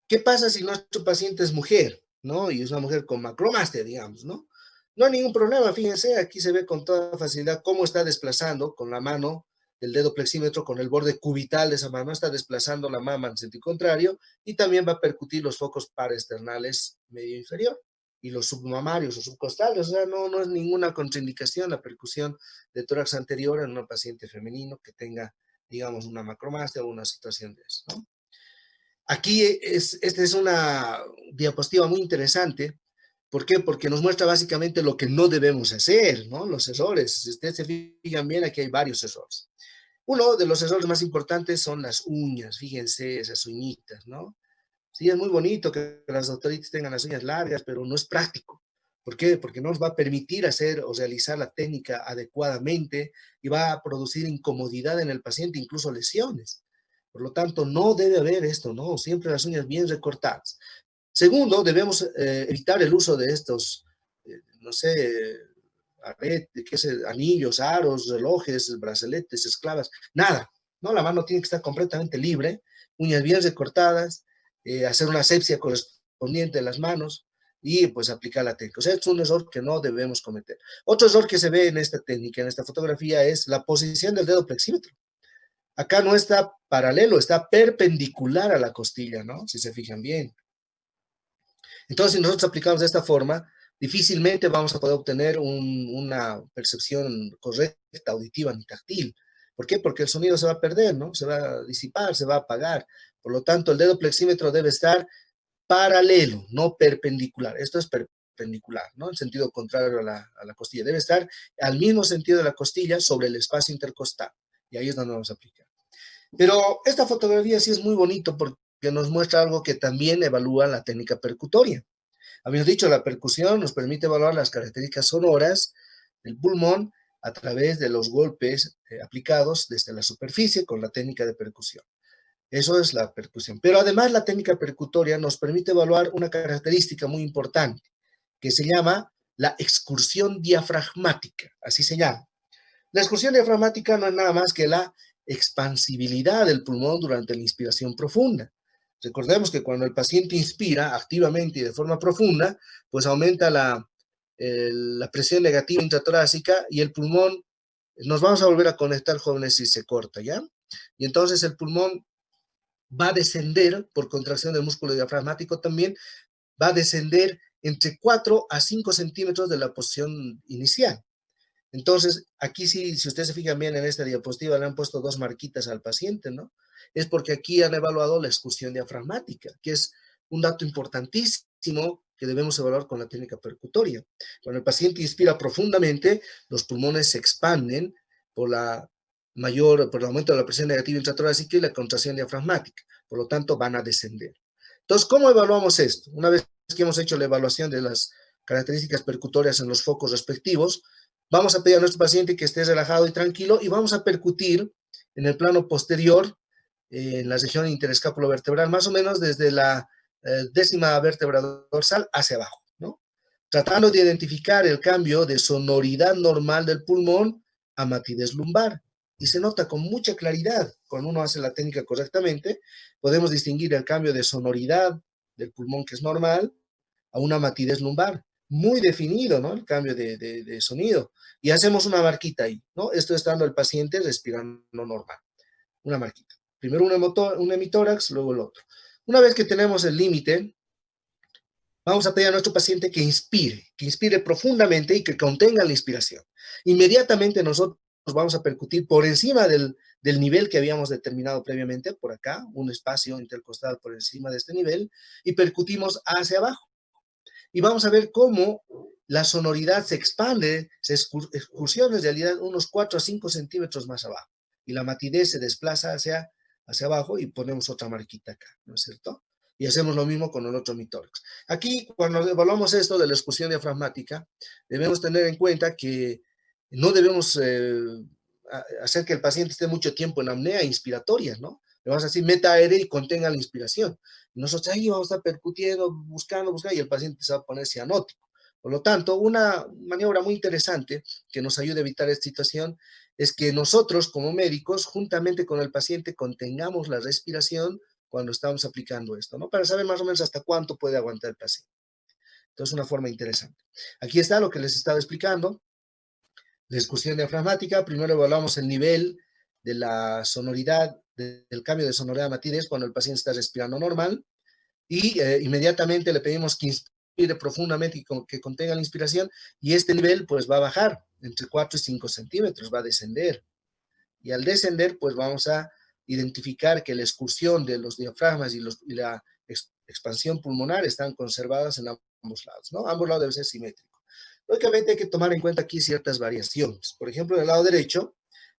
¿Qué pasa si nuestro paciente es mujer, ¿no? Y es una mujer con macromastia, digamos, ¿no? No hay ningún problema, fíjense, aquí se ve con toda facilidad cómo está desplazando con la mano del dedo plexímetro, con el borde cubital de esa mano, está desplazando la mama en sentido contrario y también va a percutir los focos paraesternales medio inferior y los submamarios o subcostales, o sea, no es ninguna contraindicación la percusión de tórax anterior en un paciente femenino que tenga, digamos, una macromastia o una situación de eso, ¿no? Aquí esta es una diapositiva muy interesante. ¿Por qué? Porque nos muestra básicamente lo que no debemos hacer, ¿no? Los errores. Si ustedes se fijan bien, aquí hay varios errores. Uno de los errores más importantes son las uñas. Fíjense esas uñitas, ¿no? Sí, es muy bonito que las autoritas tengan las uñas largas, pero no es práctico. ¿Por qué? Porque no nos va a permitir hacer o realizar la técnica adecuadamente y va a producir incomodidad en el paciente, incluso lesiones. Por lo tanto, no debe haber esto, ¿no? Siempre las uñas bien recortadas. Segundo, debemos evitar el uso de estos, no sé, anillos, aros, relojes, brazaletes, esclavas, nada, ¿no? La mano tiene que estar completamente libre, uñas bien recortadas, hacer una asepsia correspondiente de las manos, y pues aplicar la técnica. O sea, es un error que no debemos cometer. Otro error que se ve en esta técnica, en esta fotografía, es la posición del dedo flexímetro. Acá no está paralelo, está perpendicular a la costilla, ¿no? Si se fijan bien. Entonces, si nosotros aplicamos de esta forma, difícilmente vamos a poder obtener una percepción correcta, auditiva ni táctil. ¿Por qué? Porque el sonido se va a perder, ¿no? Se va a disipar, se va a apagar. Por lo tanto, el dedo flexímetro debe estar paralelo, no perpendicular. Esto es perpendicular, ¿no? En sentido contrario a la costilla. Debe estar al mismo sentido de la costilla sobre el espacio intercostal. Y ahí es donde vamos a aplicar. Pero esta fotografía sí es muy bonito porque nos muestra algo que también evalúa la técnica percutoria. Habíamos dicho, la percusión nos permite evaluar las características sonoras del pulmón a través de los golpes aplicados desde la superficie con la técnica de percusión. Eso es la percusión. Pero además la técnica percutoria nos permite evaluar una característica muy importante que se llama la excursión diafragmática, así se llama. La excursión diafragmática no es nada más que la expansibilidad del pulmón durante la inspiración profunda. Recordemos que cuando el paciente inspira activamente y de forma profunda, pues aumenta la presión negativa intratorácica y el pulmón, nos vamos a volver a conectar, jóvenes, si se corta, ¿ya? Y entonces el pulmón va a descender, por contracción del músculo diafragmático también, va a descender entre 4 a 5 centímetros de la posición inicial. Entonces, aquí sí, si ustedes se fijan bien en esta diapositiva, le han puesto 2 marquitas al paciente, ¿no? Es porque aquí han evaluado la excursión diafragmática, que es un dato importantísimo que debemos evaluar con la técnica percutoria. Cuando el paciente inspira profundamente, los pulmones se expanden por por el aumento de la presión negativa intratorácica y la contracción diafragmática. Por lo tanto, van a descender. Entonces, ¿cómo evaluamos esto? Una vez que hemos hecho la evaluación de las características percutorias en los focos respectivos, vamos a pedir a nuestro paciente que esté relajado y tranquilo y vamos a percutir en el plano posterior, en la región interescapulovertebral, más o menos desde la 10ª vértebra dorsal hacia abajo, ¿no? Tratando de identificar el cambio de sonoridad normal del pulmón a matidez lumbar. Y se nota con mucha claridad, cuando uno hace la técnica correctamente, podemos distinguir el cambio de sonoridad del pulmón, que es normal, a una matidez lumbar. Muy definido, ¿no? El cambio de sonido. Y hacemos una marquita ahí, ¿no? Esto estando el paciente respirando normal. Una marquita. Primero un hemitórax, luego el otro. Una vez que tenemos el límite, vamos a pedir a nuestro paciente que inspire profundamente y que contenga la inspiración. Inmediatamente nosotros vamos a percutir por encima del nivel que habíamos determinado previamente, por acá, un espacio intercostal por encima de este nivel, y percutimos hacia abajo. Y vamos a ver cómo la sonoridad se expande, se excursiona en realidad unos 4 a 5 centímetros más abajo. Y la matidez se desplaza hacia abajo y ponemos otra marquita acá, ¿no es cierto? Y hacemos lo mismo con el otro hemitórax. Aquí, cuando evaluamos esto de la excursión diafragmática, debemos tener en cuenta que no debemos hacer que el paciente esté mucho tiempo en apnea inspiratoria, ¿no? Le vamos a decir, meta aire y contenga la inspiración. Y nosotros ahí vamos a estar percutiendo, buscando, y el paciente se va a poner cianótico. Por lo tanto, una maniobra muy interesante que nos ayuda a evitar esta situación es que nosotros, como médicos, juntamente con el paciente, contengamos la respiración cuando estamos aplicando esto, ¿no? Para saber más o menos hasta cuánto puede aguantar el paciente. Entonces, una forma interesante. Aquí está lo que les estaba explicando. La excursión diafragmática, primero evaluamos el nivel de la sonoridad, del cambio de sonoridad matidez cuando el paciente está respirando normal y inmediatamente le pedimos que inspire profundamente y que contenga la inspiración y este nivel pues va a bajar entre 4 y 5 centímetros, va a descender. Y al descender pues vamos a identificar que la excursión de los diafragmas y la expansión pulmonar están conservadas en ambos lados, ¿no? Ambos lados deben ser simétricos. Lógicamente hay que tomar en cuenta aquí ciertas variaciones. Por ejemplo, en el lado derecho,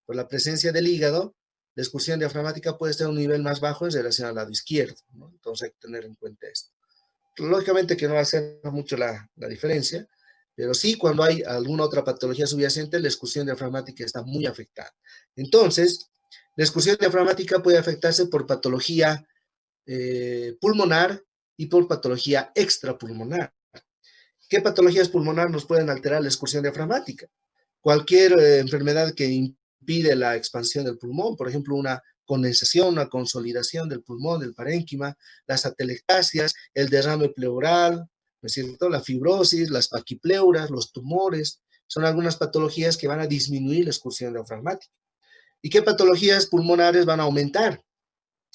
por la presencia del hígado, la excursión diafragmática puede estar a un nivel más bajo en relación al lado izquierdo, ¿no? Entonces hay que tener en cuenta esto. Lógicamente que no va a hacer mucho la diferencia, pero sí cuando hay alguna otra patología subyacente, la excursión diafragmática está muy afectada. Entonces, la excursión diafragmática puede afectarse por patología pulmonar y por patología extrapulmonar. ¿Qué patologías pulmonares nos pueden alterar la excursión diafragmática? Cualquier enfermedad que impide la expansión del pulmón, por ejemplo, una condensación, una consolidación del pulmón, del parénquima, las atelectasias, el derrame pleural, ¿no es cierto? La fibrosis, las paquipleuras, los tumores, son algunas patologías que van a disminuir la excursión diafragmática. ¿Y qué patologías pulmonares van a aumentar?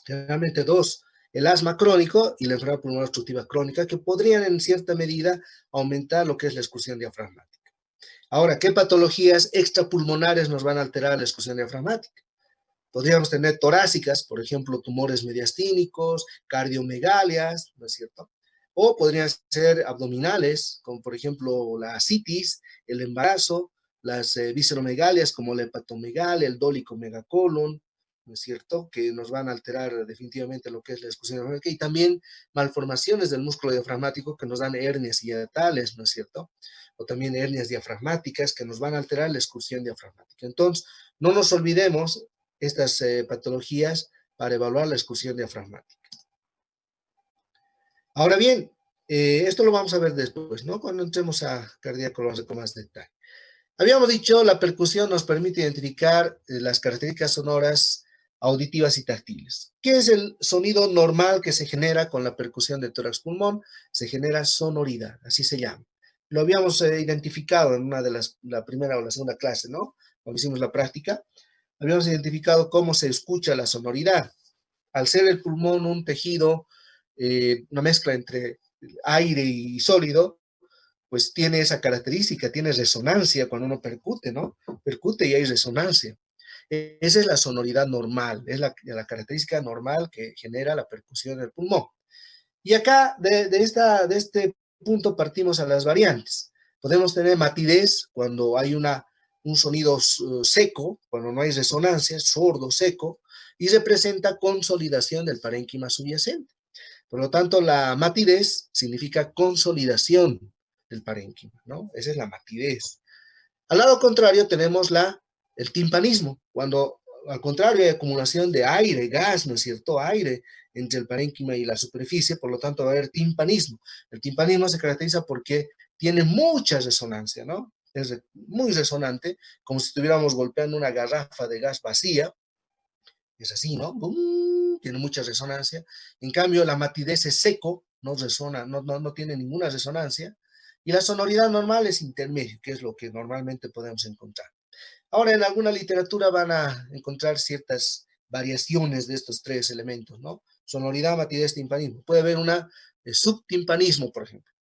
Generalmente dos, el asma crónico y la enfermedad pulmonar obstructiva crónica, que podrían en cierta medida aumentar lo que es la excursión diafragmática. Ahora, ¿qué patologías extrapulmonares nos van a alterar la excursión diafragmática? Podríamos tener torácicas, por ejemplo, tumores mediastínicos, cardiomegalias, ¿no es cierto? O podrían ser abdominales, como por ejemplo la asitis, el embarazo, las visceromegalias como la hepatomegalia, el dólico megacolon, ¿no es cierto? Que nos van a alterar definitivamente lo que es la excursión diafragmática, y también malformaciones del músculo diafragmático que nos dan hernias hiatales, ¿no es cierto? O también hernias diafragmáticas que nos van a alterar la excursión diafragmática. Entonces, no nos olvidemos estas patologías para evaluar la excursión diafragmática. Ahora bien, esto lo vamos a ver después, ¿no? Cuando entremos a cardíaco lo vamos a ver con más detalle. Habíamos dicho, la percusión nos permite identificar las características sonoras auditivas y táctiles. ¿Qué es el sonido normal que se genera con la percusión de tórax-pulmón? Se genera sonoridad, así se llama. Lo habíamos identificado en una de la primera o la segunda clase, ¿no? Cuando hicimos la práctica, habíamos identificado cómo se escucha la sonoridad. Al ser el pulmón un tejido, una mezcla entre aire y sólido, pues tiene esa característica, tiene resonancia cuando uno percute, ¿no? Percute y hay resonancia. Esa es la sonoridad normal, es la característica normal que genera la percusión del pulmón. Y acá, de este punto, partimos a las variantes. Podemos tener matidez cuando hay un sonido seco, cuando no hay resonancia, sordo, seco, y representa consolidación del parénquima subyacente. Por lo tanto, la matidez significa consolidación del parénquima, ¿no? Esa es la matidez. Al lado contrario tenemos el timpanismo, cuando al contrario hay acumulación de aire, gas, ¿no es cierto? Aire entre el parénquima y la superficie, por lo tanto va a haber timpanismo. El timpanismo se caracteriza porque tiene mucha resonancia, ¿no? Es muy resonante, como si estuviéramos golpeando una garrafa de gas vacía. Es así, ¿no? ¡Bum! Tiene mucha resonancia. En cambio, la matidez es seco, no resona, no tiene ninguna resonancia. Y la sonoridad normal es intermedio, que es lo que normalmente podemos encontrar. Ahora, en alguna literatura van a encontrar ciertas variaciones de estos tres elementos, ¿no? Sonoridad, matidez, timpanismo. Puede haber una subtimpanismo, por ejemplo,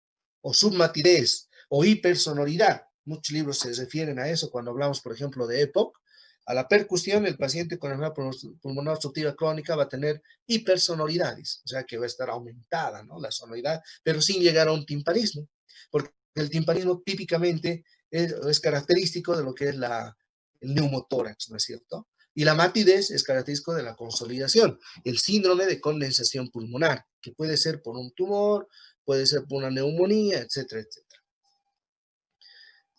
o submatidez, o hipersonoridad. Muchos libros se refieren a eso cuando hablamos, por ejemplo, de EPOC. A la percusión, el paciente con enfermedad pulmonar obstructiva crónica va a tener hipersonoridades, o sea que va a estar aumentada, ¿no? La sonoridad, pero sin llegar a un timpanismo, porque el timpanismo típicamente es característico de lo que es el neumotórax, ¿no es cierto? Y la matidez es característico de la consolidación, el síndrome de condensación pulmonar, que puede ser por un tumor, puede ser por una neumonía, etcétera, etcétera.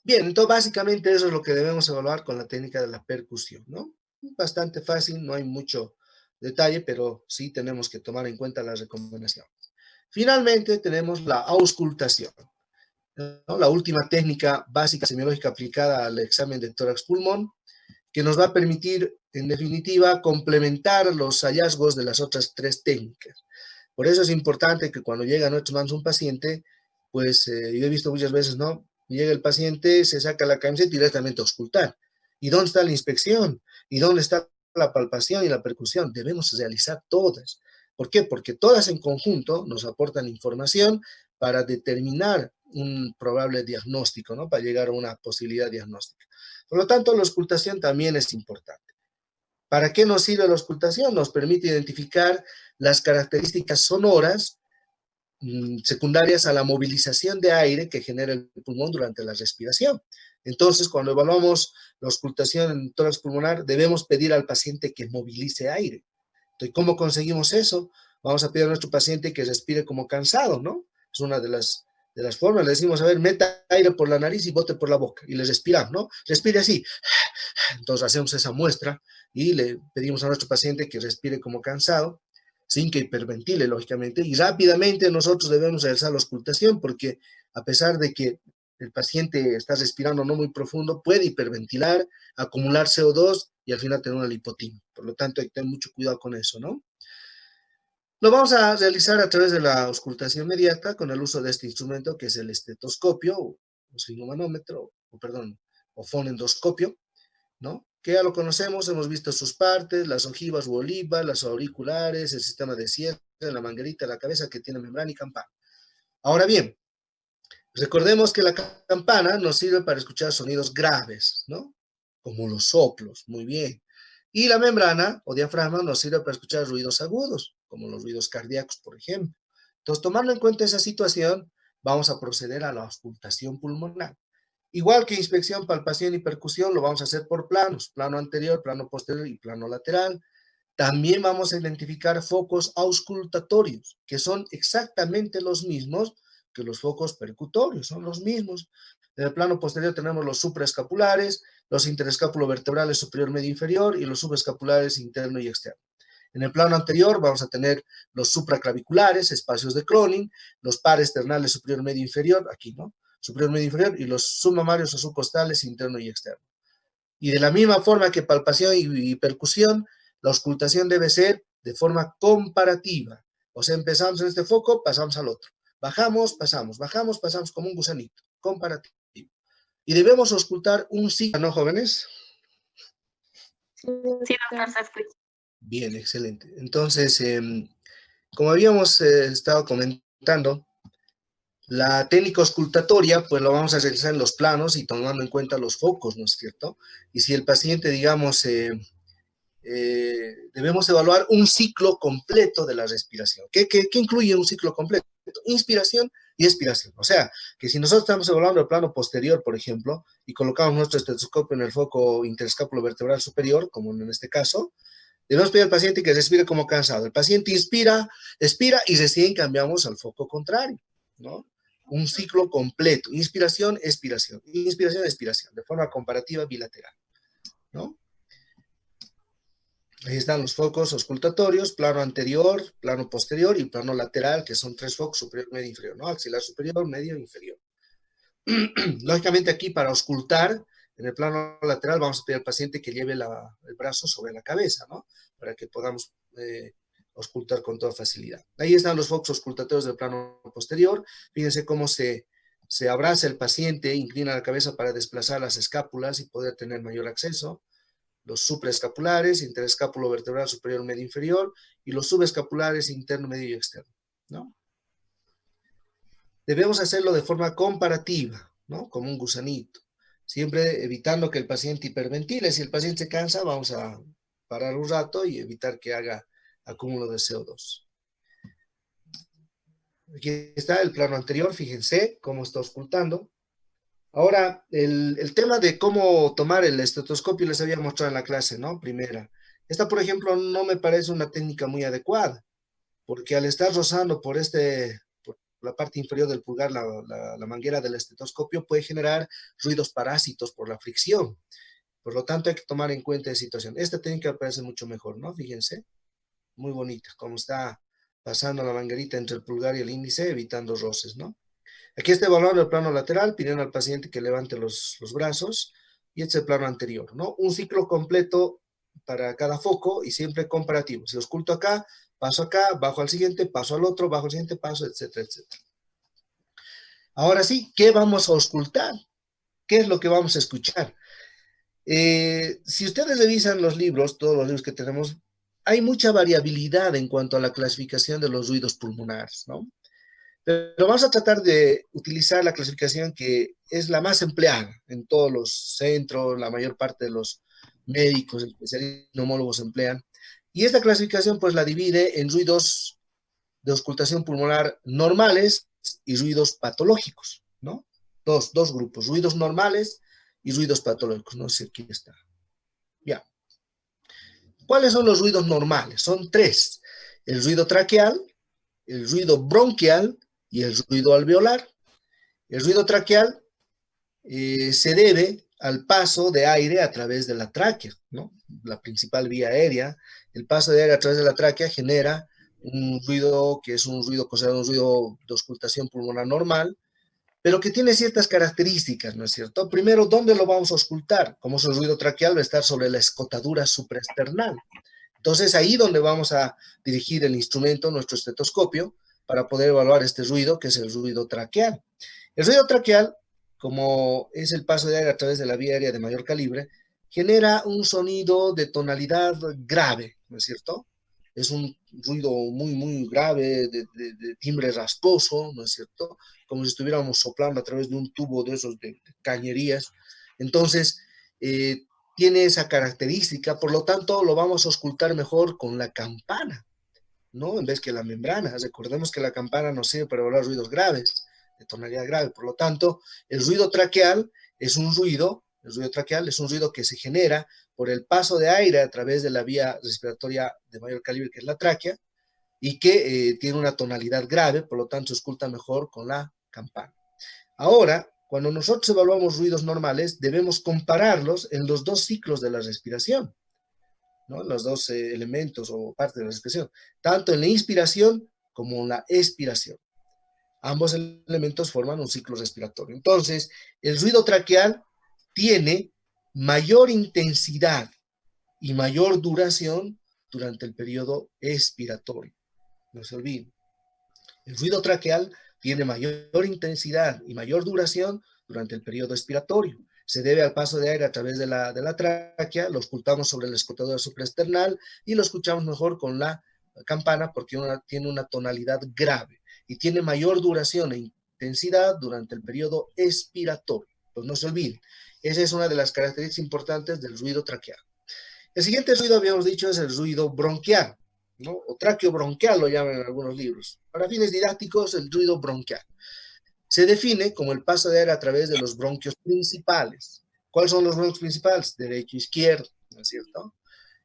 Bien, entonces básicamente eso es lo que debemos evaluar con la técnica de la percusión, ¿no? Bastante fácil, no hay mucho detalle, pero sí tenemos que tomar en cuenta las recomendaciones. Finalmente tenemos la auscultación, ¿no? La última técnica básica semiológica aplicada al examen de tórax-pulmón, que nos va a permitir, en definitiva, complementar los hallazgos de las otras tres técnicas. Por eso es importante que cuando llega a nuestras manos un paciente, pues yo he visto muchas veces, ¿no? Llega el paciente, se saca la camiseta y directamente a auscultar. ¿Y dónde está la inspección? ¿Y dónde está la palpación y la percusión? Debemos realizar todas. ¿Por qué? Porque todas en conjunto nos aportan información para determinar un probable diagnóstico, ¿no? Para llegar a una posibilidad diagnóstica. Por lo tanto, la auscultación también es importante. ¿Para qué nos sirve la auscultación? Nos permite identificar las características sonoras secundarias a la movilización de aire que genera el pulmón durante la respiración. Entonces, cuando evaluamos la auscultación en tórax pulmonar, debemos pedir al paciente que movilice aire. Entonces, ¿cómo conseguimos eso? Vamos a pedir a nuestro paciente que respire como cansado, ¿no? Es una de las formas. Le decimos, a ver, meta aire por la nariz y bote por la boca. Y le respiramos, ¿no? Respire así. Entonces, hacemos esa muestra y le pedimos a nuestro paciente que respire como cansado, sin que hiperventile, lógicamente, y rápidamente nosotros debemos realizar la auscultación, porque a pesar de que el paciente está respirando no muy profundo, puede hiperventilar, acumular CO2 y al final tener una lipotimia. Por lo tanto, hay que tener mucho cuidado con eso, ¿no? Lo vamos a realizar a través de la auscultación inmediata con el uso de este instrumento que es el estetoscopio o sfigmomanómetro, o perdón, o fonendoscopio, ¿no? Que ya lo conocemos, hemos visto sus partes, las ojivas u olivas, las auriculares, el sistema de cierre, la manguerita, la cabeza que tiene membrana y campana. Ahora bien, recordemos que la campana nos sirve para escuchar sonidos graves, ¿no? Como los soplos, muy bien. Y la membrana o diafragma nos sirve para escuchar ruidos agudos, como los ruidos cardíacos, por ejemplo. Entonces, tomando en cuenta esa situación, vamos a proceder a la auscultación pulmonar. Igual que inspección, palpación y percusión, lo vamos a hacer por planos, plano anterior, plano posterior y plano lateral. También vamos a identificar focos auscultatorios, que son exactamente los mismos que los focos percutorios, son los mismos. En el plano posterior tenemos los supraescapulares, los interescapulovertebrales superior, medio, inferior y los subescapulares interno y externo. En el plano anterior vamos a tener los supraclaviculares, espacios de Cronin, los pares ternales superior, medio, inferior, aquí, ¿no? Superior, medio, inferior, y los submamarios o subcostales interno y externo. Y de la misma forma que palpación y percusión, la auscultación debe ser de forma comparativa. O sea, empezamos en este foco, pasamos al otro. Bajamos, pasamos como un gusanito. Comparativo. Y debemos auscultar un ciclo, ¿no, jóvenes? Sí, doctor, se escucha. Bien, excelente. Entonces, como habíamos estado comentando, la técnica auscultatoria, pues lo vamos a realizar en los planos y tomando en cuenta los focos, ¿no es cierto? Y si el paciente, digamos, debemos evaluar un ciclo completo de la respiración. ¿Qué incluye un ciclo completo? Inspiración y expiración. O sea, que si nosotros estamos evaluando el plano posterior, por ejemplo, y colocamos nuestro estetoscopio en el foco interescapulovertebral superior, como en este caso, debemos pedir al paciente que respire como cansado. El paciente inspira, expira y recién cambiamos al foco contrario, ¿no? Un ciclo completo, inspiración, expiración, expiración, de forma comparativa bilateral, ¿no? Ahí están los focos auscultatorios, plano anterior, plano posterior y plano lateral, que son 3 focos, superior, medio, inferior, ¿no? Axilar superior, medio, inferior. Lógicamente aquí para auscultar, en el plano lateral vamos a pedir al paciente que lleve el brazo sobre la cabeza, ¿no? Para que podamos auscultar con toda facilidad. Ahí están los focos auscultatorios del plano posterior. Fíjense cómo se abraza el paciente, inclina la cabeza para desplazar las escápulas y poder tener mayor acceso. Los supraescapulares, interescápulo vertebral superior, medio, inferior, y los subescapulares interno, medio y externo, ¿no? Debemos hacerlo de forma comparativa, ¿no? Como un gusanito, siempre evitando que el paciente hiperventile. Si el paciente se cansa, vamos a parar un rato y evitar que haga acúmulo de CO2. Aquí está el plano anterior, fíjense cómo está auscultando. Ahora, el tema de cómo tomar el estetoscopio les había mostrado en la clase, ¿no? Primera. Esta, por ejemplo, no me parece una técnica muy adecuada, porque al estar rozando por la parte inferior del pulgar, la manguera del estetoscopio, puede generar ruidos parásitos por la fricción. Por lo tanto, hay que tomar en cuenta esa situación. Esta técnica me parece mucho mejor, ¿no? Fíjense, muy bonita, como está pasando la manguerita entre el pulgar y el índice, evitando roces, ¿no? Aquí está evaluando el plano lateral, pidiendo al paciente que levante los brazos, y este es el plano anterior, ¿no? Un ciclo completo para cada foco y siempre comparativo. Si ausculto acá, paso acá, bajo al siguiente, paso al otro, bajo al siguiente, paso, etcétera, etcétera. Ahora sí, ¿qué vamos a auscultar? ¿Qué es lo que vamos a escuchar? Si ustedes revisan los libros, todos los libros que tenemos, hay mucha variabilidad en cuanto a la clasificación de los ruidos pulmonares, ¿no? Pero vamos a tratar de utilizar la clasificación que es la más empleada en todos los centros, la mayor parte de los médicos, especialistas, neumólogos emplean. Y esta clasificación pues la divide en ruidos de auscultación pulmonar normales y ruidos patológicos, ¿no? Dos grupos, ruidos normales y ruidos patológicos. No sé, aquí está. Ya. ¿Cuáles son los ruidos normales? Son 3. El ruido traqueal, el ruido bronquial y el ruido alveolar. El ruido traqueal se debe al paso de aire a través de la tráquea, ¿no? La principal vía aérea. El paso de aire a través de la tráquea genera un ruido que es un ruido considerado un ruido de auscultación pulmonar normal, pero que tiene ciertas características, ¿no es cierto? Primero, ¿dónde lo vamos a auscultar? Como es el ruido traqueal, va a estar sobre la escotadura supraesternal. Entonces, ahí donde vamos a dirigir el instrumento, nuestro estetoscopio, para poder evaluar este ruido, que es el ruido traqueal. El ruido traqueal, como es el paso de aire a través de la vía aérea de mayor calibre, genera un sonido de tonalidad grave, ¿no es cierto? Es un ruido muy, muy grave, de timbre rasposo, ¿no es cierto? Como si estuviéramos soplando a través de un tubo de esos de cañerías. Entonces, tiene esa característica, por lo tanto, lo vamos a auscultar mejor con la campana, ¿no? En vez que la membrana. Recordemos que la campana nos sirve para evaluar ruidos graves, de tonalidad grave. Por lo tanto, el ruido traqueal es un ruido, el ruido traqueal es un ruido que se genera por el paso de aire a través de la vía respiratoria de mayor calibre, que es la tráquea, y que tiene una tonalidad grave, por lo tanto, se escucha mejor con la campana. Ahora, cuando nosotros evaluamos ruidos normales, debemos compararlos en los dos ciclos de la respiración, ¿no? Los dos elementos o partes de la respiración, tanto en la inspiración como en la expiración. Ambos elementos forman un ciclo respiratorio. Entonces, el ruido traqueal tiene mayor intensidad y mayor duración durante el periodo expiratorio. No se olviden. El ruido traqueal tiene mayor intensidad y mayor duración durante el periodo expiratorio. Se debe al paso de aire a través de la tráquea, lo ocultamos sobre el escotador supraesternal y lo escuchamos mejor con la campana porque tiene una tonalidad grave y tiene mayor duración e intensidad durante el periodo expiratorio. Pues no se olviden, esa es una de las características importantes del ruido traqueal. El siguiente ruido, habíamos dicho, es el ruido bronquial, ¿no? O traqueobronquial lo llaman en algunos libros. Para fines didácticos, el ruido bronquial se define como el paso de aire a través de los bronquios principales. ¿Cuáles son los bronquios principales? Derecho e izquierdo, ¿no es cierto?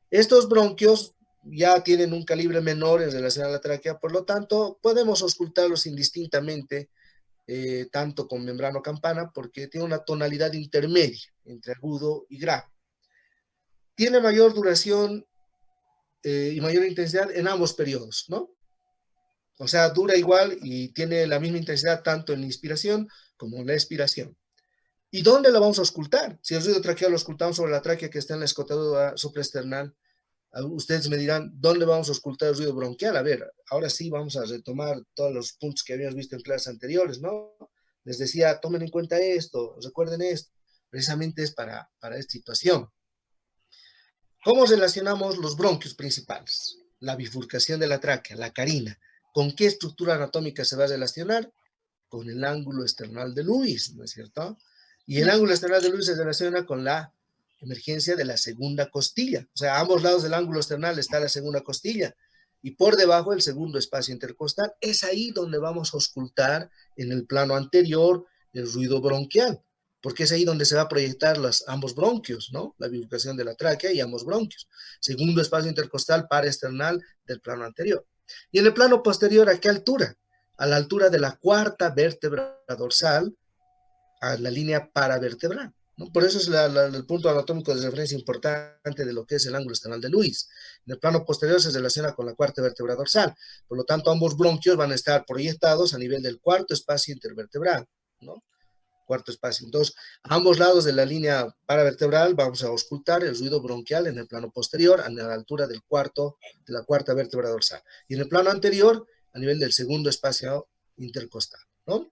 Estos bronquios ya tienen un calibre menor en relación a la tráquea, por lo tanto, podemos auscultarlos indistintamente, tanto con membrana o campana, porque tiene una tonalidad intermedia entre agudo y grave. Tiene mayor duración y mayor intensidad en ambos periodos, ¿no? O sea, dura igual y tiene la misma intensidad tanto en la inspiración como en la expiración. ¿Y dónde lo vamos a auscultar? Si el ruido traqueal lo auscultamos sobre la tráquea que está en la escotadura supraesternal, ustedes me dirán, ¿dónde vamos a auscultar el ruido bronquial? A ver, ahora sí vamos a retomar todos los puntos que habíamos visto en clases anteriores, ¿no? Les decía, tomen en cuenta esto, recuerden esto, precisamente es para esta situación. ¿Cómo relacionamos los bronquios principales? La bifurcación de la tráquea, la carina. ¿Con qué estructura anatómica se va a relacionar? Con el ángulo esternal de Lewis, ¿no es cierto? Y el ángulo esternal de Lewis se relaciona con la emergencia de la segunda costilla. O sea, a ambos lados del ángulo esternal está la segunda costilla y por debajo el segundo espacio intercostal. Es ahí donde vamos a auscultar en el plano anterior el ruido bronquial, porque es ahí donde se va a proyectar ambos bronquios, ¿no? La bifurcación de la tráquea y ambos bronquios. Segundo espacio intercostal paraesternal del plano anterior. Y en el plano posterior, ¿a qué altura? A la altura de la cuarta vértebra dorsal, a la línea paravertebral, ¿no? Por eso es el punto anatómico de referencia importante de lo que es el ángulo esternal de Lewis. En el plano posterior se relaciona con la cuarta vértebra dorsal. Por lo tanto, ambos bronquios van a estar proyectados a nivel del cuarto espacio intervertebral, ¿no? Cuarto espacio. Entonces, a ambos lados de la línea paravertebral vamos a auscultar el ruido bronquial en el plano posterior, a la altura de la cuarta vértebra dorsal. Y en el plano anterior, a nivel del segundo espacio intercostal, ¿no?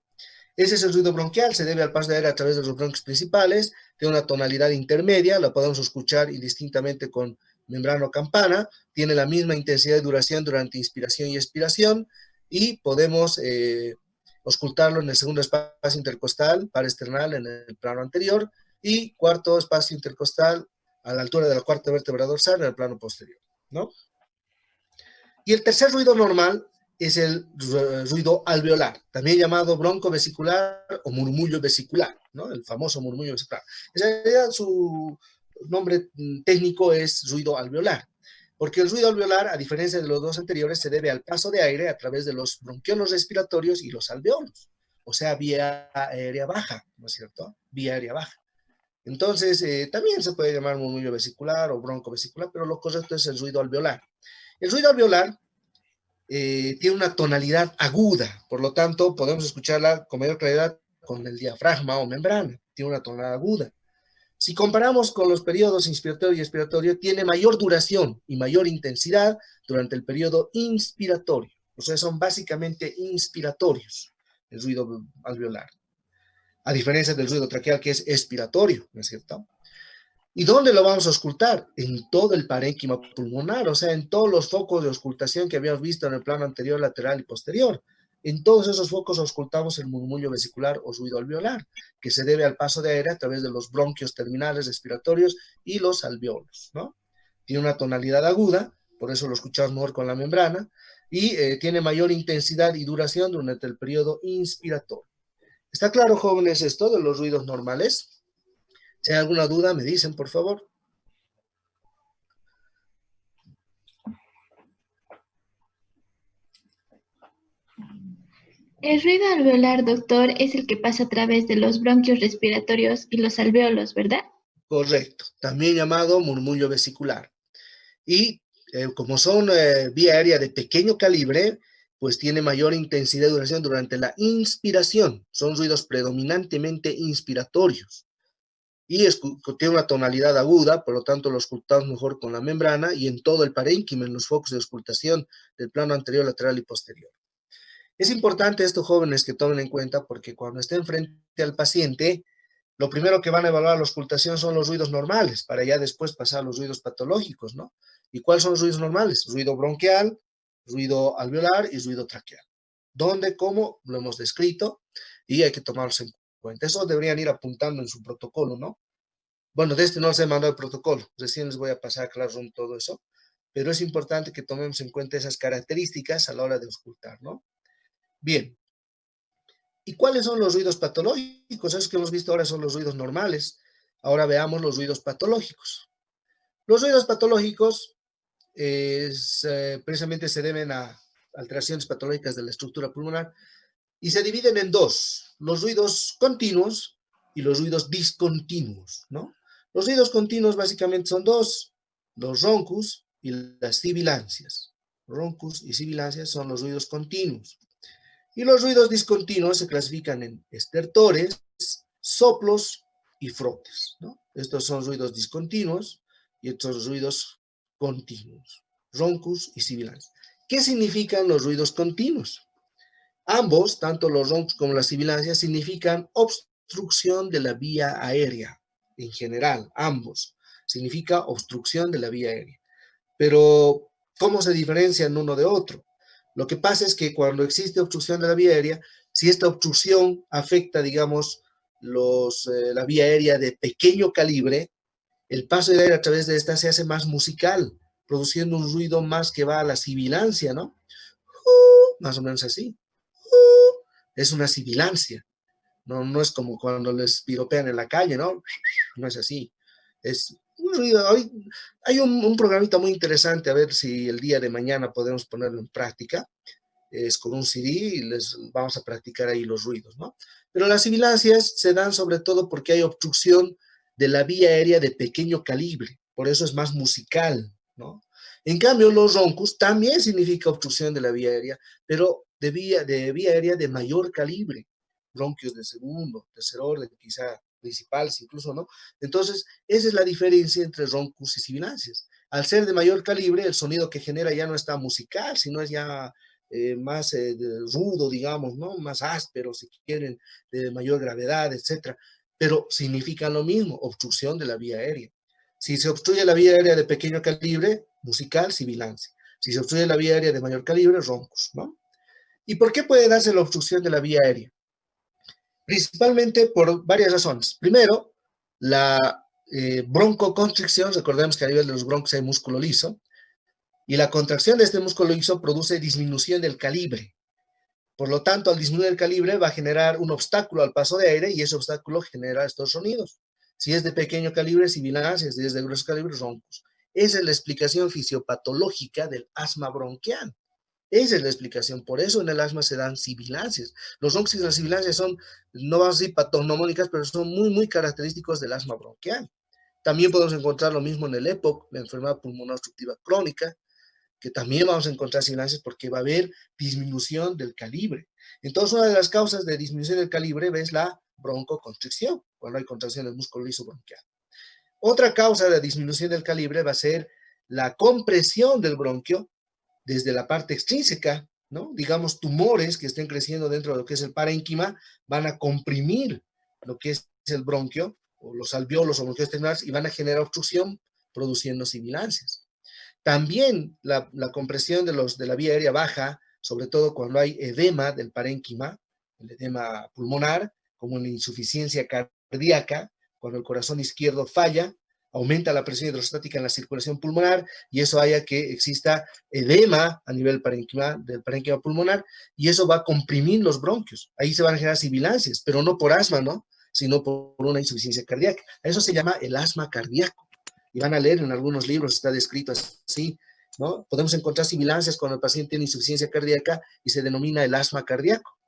Ese es el ruido bronquial, se debe al paso de aire a través de los bronquios principales, tiene una tonalidad intermedia, la podemos escuchar indistintamente con membrana o campana, tiene la misma intensidad y duración durante inspiración y expiración, y podemos auscultarlo en el segundo espacio intercostal, paraesternal en el plano anterior, y cuarto espacio intercostal a la altura de la cuarta vértebra dorsal en el plano posterior, ¿no? Y el tercer ruido normal es el ruido alveolar, también llamado broncovesicular o murmullo vesicular, ¿no? El famoso murmullo vesicular. En realidad su nombre técnico es ruido alveolar, porque el ruido alveolar, a diferencia de los dos anteriores, se debe al paso de aire a través de los bronquiolos respiratorios y los alveolos, o sea, vía aérea baja, ¿no es cierto? Vía aérea baja. Entonces, también se puede llamar murmullo vesicular o broncovesicular, pero lo correcto es el ruido alveolar. El ruido alveolar tiene una tonalidad aguda, por lo tanto podemos escucharla con mayor claridad con el diafragma o membrana, tiene una tonalidad aguda. Si comparamos con los periodos inspiratorio y expiratorio, tiene mayor duración y mayor intensidad durante el periodo inspiratorio. O sea, son básicamente inspiratorios, el ruido alveolar. A diferencia del ruido traqueal, que es expiratorio, ¿no es cierto? ¿Y dónde lo vamos a auscultar? En todo el parénquima pulmonar, o sea, en todos los focos de auscultación que habíamos visto en el plano anterior, lateral y posterior. En todos esos focos auscultamos el murmullo vesicular o ruido alveolar, que se debe al paso de aire a través de los bronquios terminales respiratorios y los alveolos, ¿no? Tiene una tonalidad aguda, por eso lo escuchamos mejor con la membrana, y tiene mayor intensidad y duración durante el periodo inspiratorio. ¿Está claro, jóvenes, esto de los ruidos normales? Si hay alguna duda, me dicen, por favor. El ruido alveolar, doctor, es el que pasa a través de los bronquios respiratorios y los alvéolos, ¿verdad? Correcto, también llamado murmullo vesicular. Y como son vía aérea de pequeño calibre, pues tiene mayor intensidad y duración durante la inspiración. Son ruidos predominantemente inspiratorios. Y tiene una tonalidad aguda, por lo tanto lo escuchamos mejor con la membrana y en todo el parénquima, en los focos de auscultación del plano anterior, lateral y posterior. Es importante esto, jóvenes, que tomen en cuenta porque cuando estén frente al paciente, lo primero que van a evaluar a la auscultación son los ruidos normales, para ya después pasar a los ruidos patológicos, ¿no? ¿Y cuáles son los ruidos normales? Ruido bronquial, ruido alveolar y ruido traqueal. ¿Dónde, cómo? Lo hemos descrito y hay que tomarlos en cuenta. Eso deberían ir apuntando en su protocolo, ¿no? Bueno, de este no se mandó el protocolo, recién les voy a pasar a Classroom todo eso, pero es importante que tomemos en cuenta esas características a la hora de auscultar, ¿no? Bien. ¿Y cuáles son los ruidos patológicos? Esos que hemos visto ahora son los ruidos normales. Ahora veamos los ruidos patológicos. Los ruidos patológicos precisamente se deben a alteraciones patológicas de la estructura pulmonar y se dividen en dos, los ruidos continuos y los ruidos discontinuos, ¿no? Los ruidos continuos básicamente son dos, los roncus y las sibilancias. Roncus y sibilancias son los ruidos continuos. Y los ruidos discontinuos se clasifican en estertores, soplos y frotes, ¿no? Estos son ruidos discontinuos y estos ruidos continuos, roncus y sibilancias. ¿Qué significan los ruidos continuos? Ambos, tanto los roncus como las sibilancias, significan obstrucción de la vía aérea. En general, ambos. Significa obstrucción de la vía aérea. Pero, ¿cómo se diferencian uno de otro? Lo que pasa es que cuando existe obstrucción de la vía aérea, si esta obstrucción afecta, digamos, la vía aérea de pequeño calibre, el paso de aire a través de esta se hace más musical, produciendo un ruido más que va a la sibilancia, ¿no? Más o menos así. Es una sibilancia. No es como cuando les piropean en la calle, ¿no? No es así. Es un ruido. Hay un programita muy interesante, a ver si el día de mañana podemos ponerlo en práctica. Es con un CD y les vamos a practicar ahí los ruidos, ¿no? Pero las sibilancias se dan sobre todo porque hay obstrucción de la vía aérea de pequeño calibre, por eso es más musical, ¿no? En cambio, los roncus también significa obstrucción de la vía aérea, pero de vía aérea de mayor calibre, bronquios de segundo, tercer orden, quizá principales incluso, ¿no? Entonces, esa es la diferencia entre roncus y sibilancias. Al ser de mayor calibre, el sonido que genera ya no está musical, sino es ya más rudo, digamos, ¿no? Más áspero, si quieren, de mayor gravedad, etcétera. Pero significan lo mismo, obstrucción de la vía aérea. Si se obstruye la vía aérea de pequeño calibre, musical, sibilancia. Si se obstruye la vía aérea de mayor calibre, roncus, ¿no? ¿Y por qué puede darse la obstrucción de la vía aérea? Principalmente por varias razones. Primero, la broncoconstricción, recordemos que a nivel de los broncos hay músculo liso, y la contracción de este músculo liso produce disminución del calibre. Por lo tanto, al disminuir el calibre va a generar un obstáculo al paso de aire y ese obstáculo genera estos sonidos. Si es de pequeño calibre, sibilancias, si es de grueso calibre, roncos. Esa es la explicación fisiopatológica del asma bronquial. Esa es la explicación. Por eso en el asma se dan sibilancias. Los roncos y las sibilancias son, no vamos a decir patognomónicas, pero son muy, muy característicos del asma bronquial. También podemos encontrar lo mismo en el EPOC, la enfermedad pulmonar obstructiva crónica, que también vamos a encontrar sibilancias porque va a haber disminución del calibre. Entonces, una de las causas de disminución del calibre es la broncoconstricción, cuando hay contracción del músculo liso bronquial. Otra causa de disminución del calibre va a ser la compresión del bronquio desde la parte extrínseca, ¿no? Digamos, tumores que estén creciendo dentro de lo que es el parénquima van a comprimir lo que es el bronquio, o los alvéolos o bronquios externos, y van a generar obstrucción, produciendo sibilancias. También la compresión de la vía aérea baja, sobre todo cuando hay edema del parénquima, el edema pulmonar, como la insuficiencia cardíaca, cuando el corazón izquierdo falla, aumenta la presión hidrostática en la circulación pulmonar y eso haya que exista edema a nivel del parénquima pulmonar y eso va a comprimir los bronquios. Ahí se van a generar sibilancias, pero no por asma, ¿no? Sino por una insuficiencia cardíaca. Eso se llama el asma cardíaco. Y van a leer en algunos libros, está descrito así, ¿no? Podemos encontrar sibilancias cuando el paciente tiene insuficiencia cardíaca y se denomina el asma cardíaco.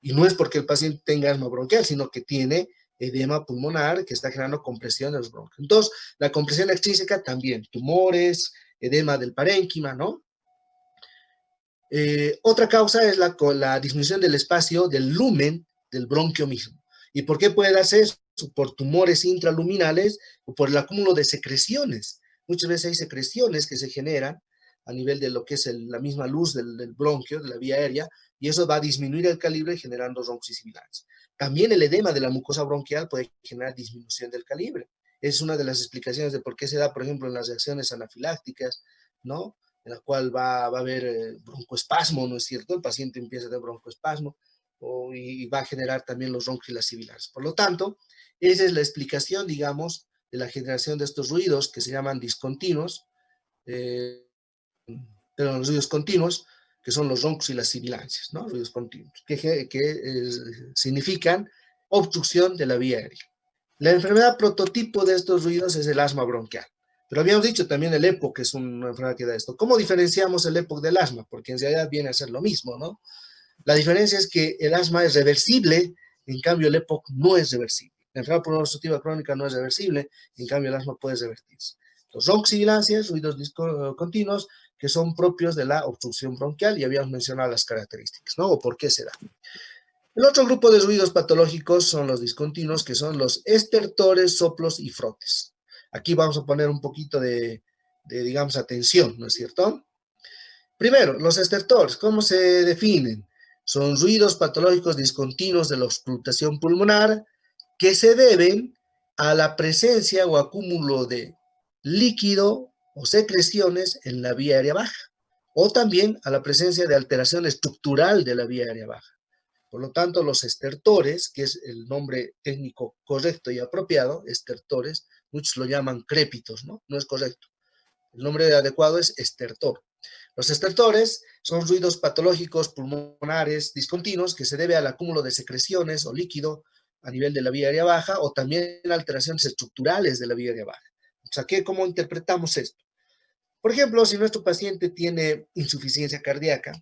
Y no es porque el paciente tenga asma bronquial, sino que tiene edema pulmonar que está generando compresión de los bronquios. Entonces, la compresión extrínseca también, tumores, edema del parénquima, ¿no? Otra causa es la disminución del espacio del lumen del bronquio mismo. ¿Y por qué puede darse eso? Por tumores intraluminales o por el acúmulo de secreciones. Muchas veces hay secreciones que se generan a nivel de lo que es la misma luz del bronquio, de la vía aérea, y eso va a disminuir el calibre generando roncos y sibilancias. También el edema de la mucosa bronquial puede generar disminución del calibre. Es una de las explicaciones de por qué se da, por ejemplo, en las reacciones anafilácticas, ¿no? En la cual va a haber broncoespasmo, ¿no es cierto? El paciente empieza a tener broncoespasmo y va a generar también los roncos y las sibilancias. Por lo tanto, esa es la explicación, digamos, de la generación de estos ruidos que se llaman discontinuos, pero los ruidos continuos, que son los roncos y las sibilancias, ¿no? Ruidos continuos, que significan obstrucción de la vía aérea. La enfermedad prototipo de estos ruidos es el asma bronquial. Pero habíamos dicho también el EPOC, que es una enfermedad que da esto. ¿Cómo diferenciamos el EPOC del asma? Porque en realidad viene a ser lo mismo, ¿no? La diferencia es que el asma es reversible, en cambio el EPOC no es reversible. La enfermedad pulmonar obstructiva crónica no es reversible, en cambio el asma puede revertirse. Los roncos y sibilancias, ruidos continuos, que son propios de la obstrucción bronquial, y habíamos mencionado las características, ¿no? O por qué se da. El otro grupo de ruidos patológicos son los discontinuos, que son los estertores, soplos y frotes. Aquí vamos a poner un poquito digamos, atención, ¿no es cierto? Primero, los estertores, ¿cómo se definen? Son ruidos patológicos discontinuos de la auscultación pulmonar que se deben a la presencia o acúmulo de líquido o secreciones en la vía aérea baja, o también a la presencia de alteración estructural de la vía aérea baja. Por lo tanto, los estertores, que es el nombre técnico correcto y apropiado, estertores, muchos lo llaman crépitos, ¿no? No es correcto. El nombre adecuado es estertor. Los estertores son ruidos patológicos pulmonares discontinuos que se debe al acúmulo de secreciones o líquido a nivel de la vía aérea baja o también alteraciones estructurales de la vía aérea baja. O sea, ¿cómo interpretamos esto? Por ejemplo, si nuestro paciente tiene insuficiencia cardíaca,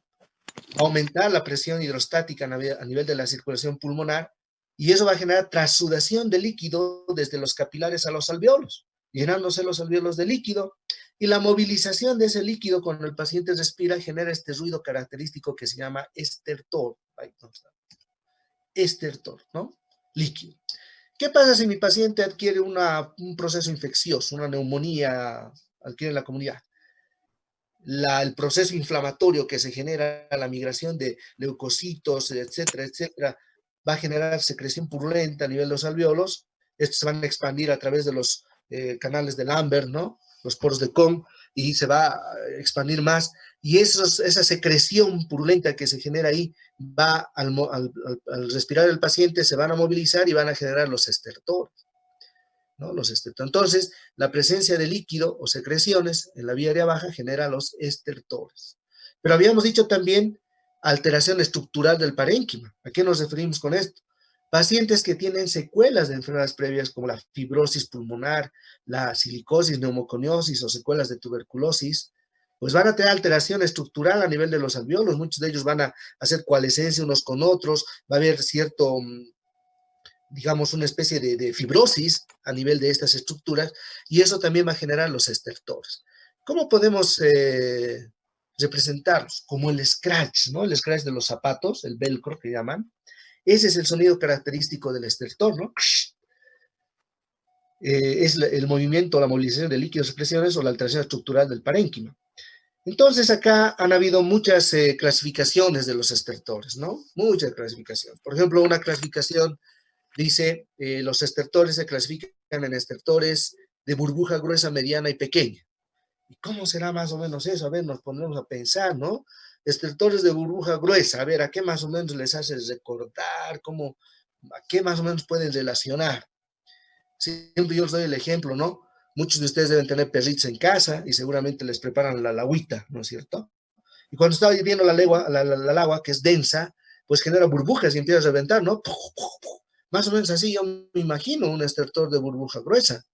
aumentar la presión hidrostática a nivel de la circulación pulmonar y eso va a generar transudación de líquido desde los capilares a los alvéolos, llenándose los alvéolos de líquido y la movilización de ese líquido cuando el paciente respira genera este ruido característico que se llama estertor. Ahí está. Estertor, ¿no? Líquido. ¿Qué pasa si mi paciente adquiere un proceso infeccioso, una neumonía, adquiere en la comunidad? El proceso inflamatorio que se genera, la migración de leucocitos, etcétera, etcétera, va a generar secreción purulenta a nivel de los alvéolos. Estos se van a expandir a través de los canales de Lambert, ¿no? Los poros de Kohn, y se va a expandir más. Y esa secreción purulenta que se genera ahí va al respirar el paciente, se van a movilizar y van a generar los estertores, ¿no? Los estertores. Entonces, la presencia de líquido o secreciones en la vía aérea baja genera los estertores. Pero habíamos dicho también alteración estructural del parénquima. ¿A qué nos referimos con esto? Pacientes que tienen secuelas de enfermedades previas como la fibrosis pulmonar, la silicosis, neumoconiosis o secuelas de tuberculosis, pues van a tener alteración estructural a nivel de los alvéolos. Muchos de ellos van a hacer coalescencia unos con otros, va a haber cierto, digamos, una especie de fibrosis a nivel de estas estructuras, y eso también va a generar los estertores. ¿Cómo podemos representarlos? Como el scratch, ¿no? El scratch de los zapatos, el velcro que llaman. Ese es el sonido característico del estertor, ¿no? es el movimiento, la movilización de líquidos, secreciones o la alteración estructural del parénquima. Entonces, acá han habido muchas clasificaciones de los estertores, ¿no? Muchas clasificaciones. Por ejemplo, una clasificación dice, los estertores se clasifican en estertores de burbuja gruesa, mediana y pequeña. ¿Y cómo será más o menos eso? A ver, nos ponemos a pensar, ¿no? Estertores de burbuja gruesa, a ver, ¿a qué más o menos les hace recordar? ¿Cómo, a qué más o menos pueden relacionar? Siempre yo les doy el ejemplo, ¿no? Muchos de ustedes deben tener perritos en casa y seguramente les preparan la agüita, ¿no es cierto? Y cuando está hirviendo la agua, que es densa, pues genera burbujas y empieza a reventar, ¿no? Más o menos así yo me imagino un estertor de burbuja gruesa.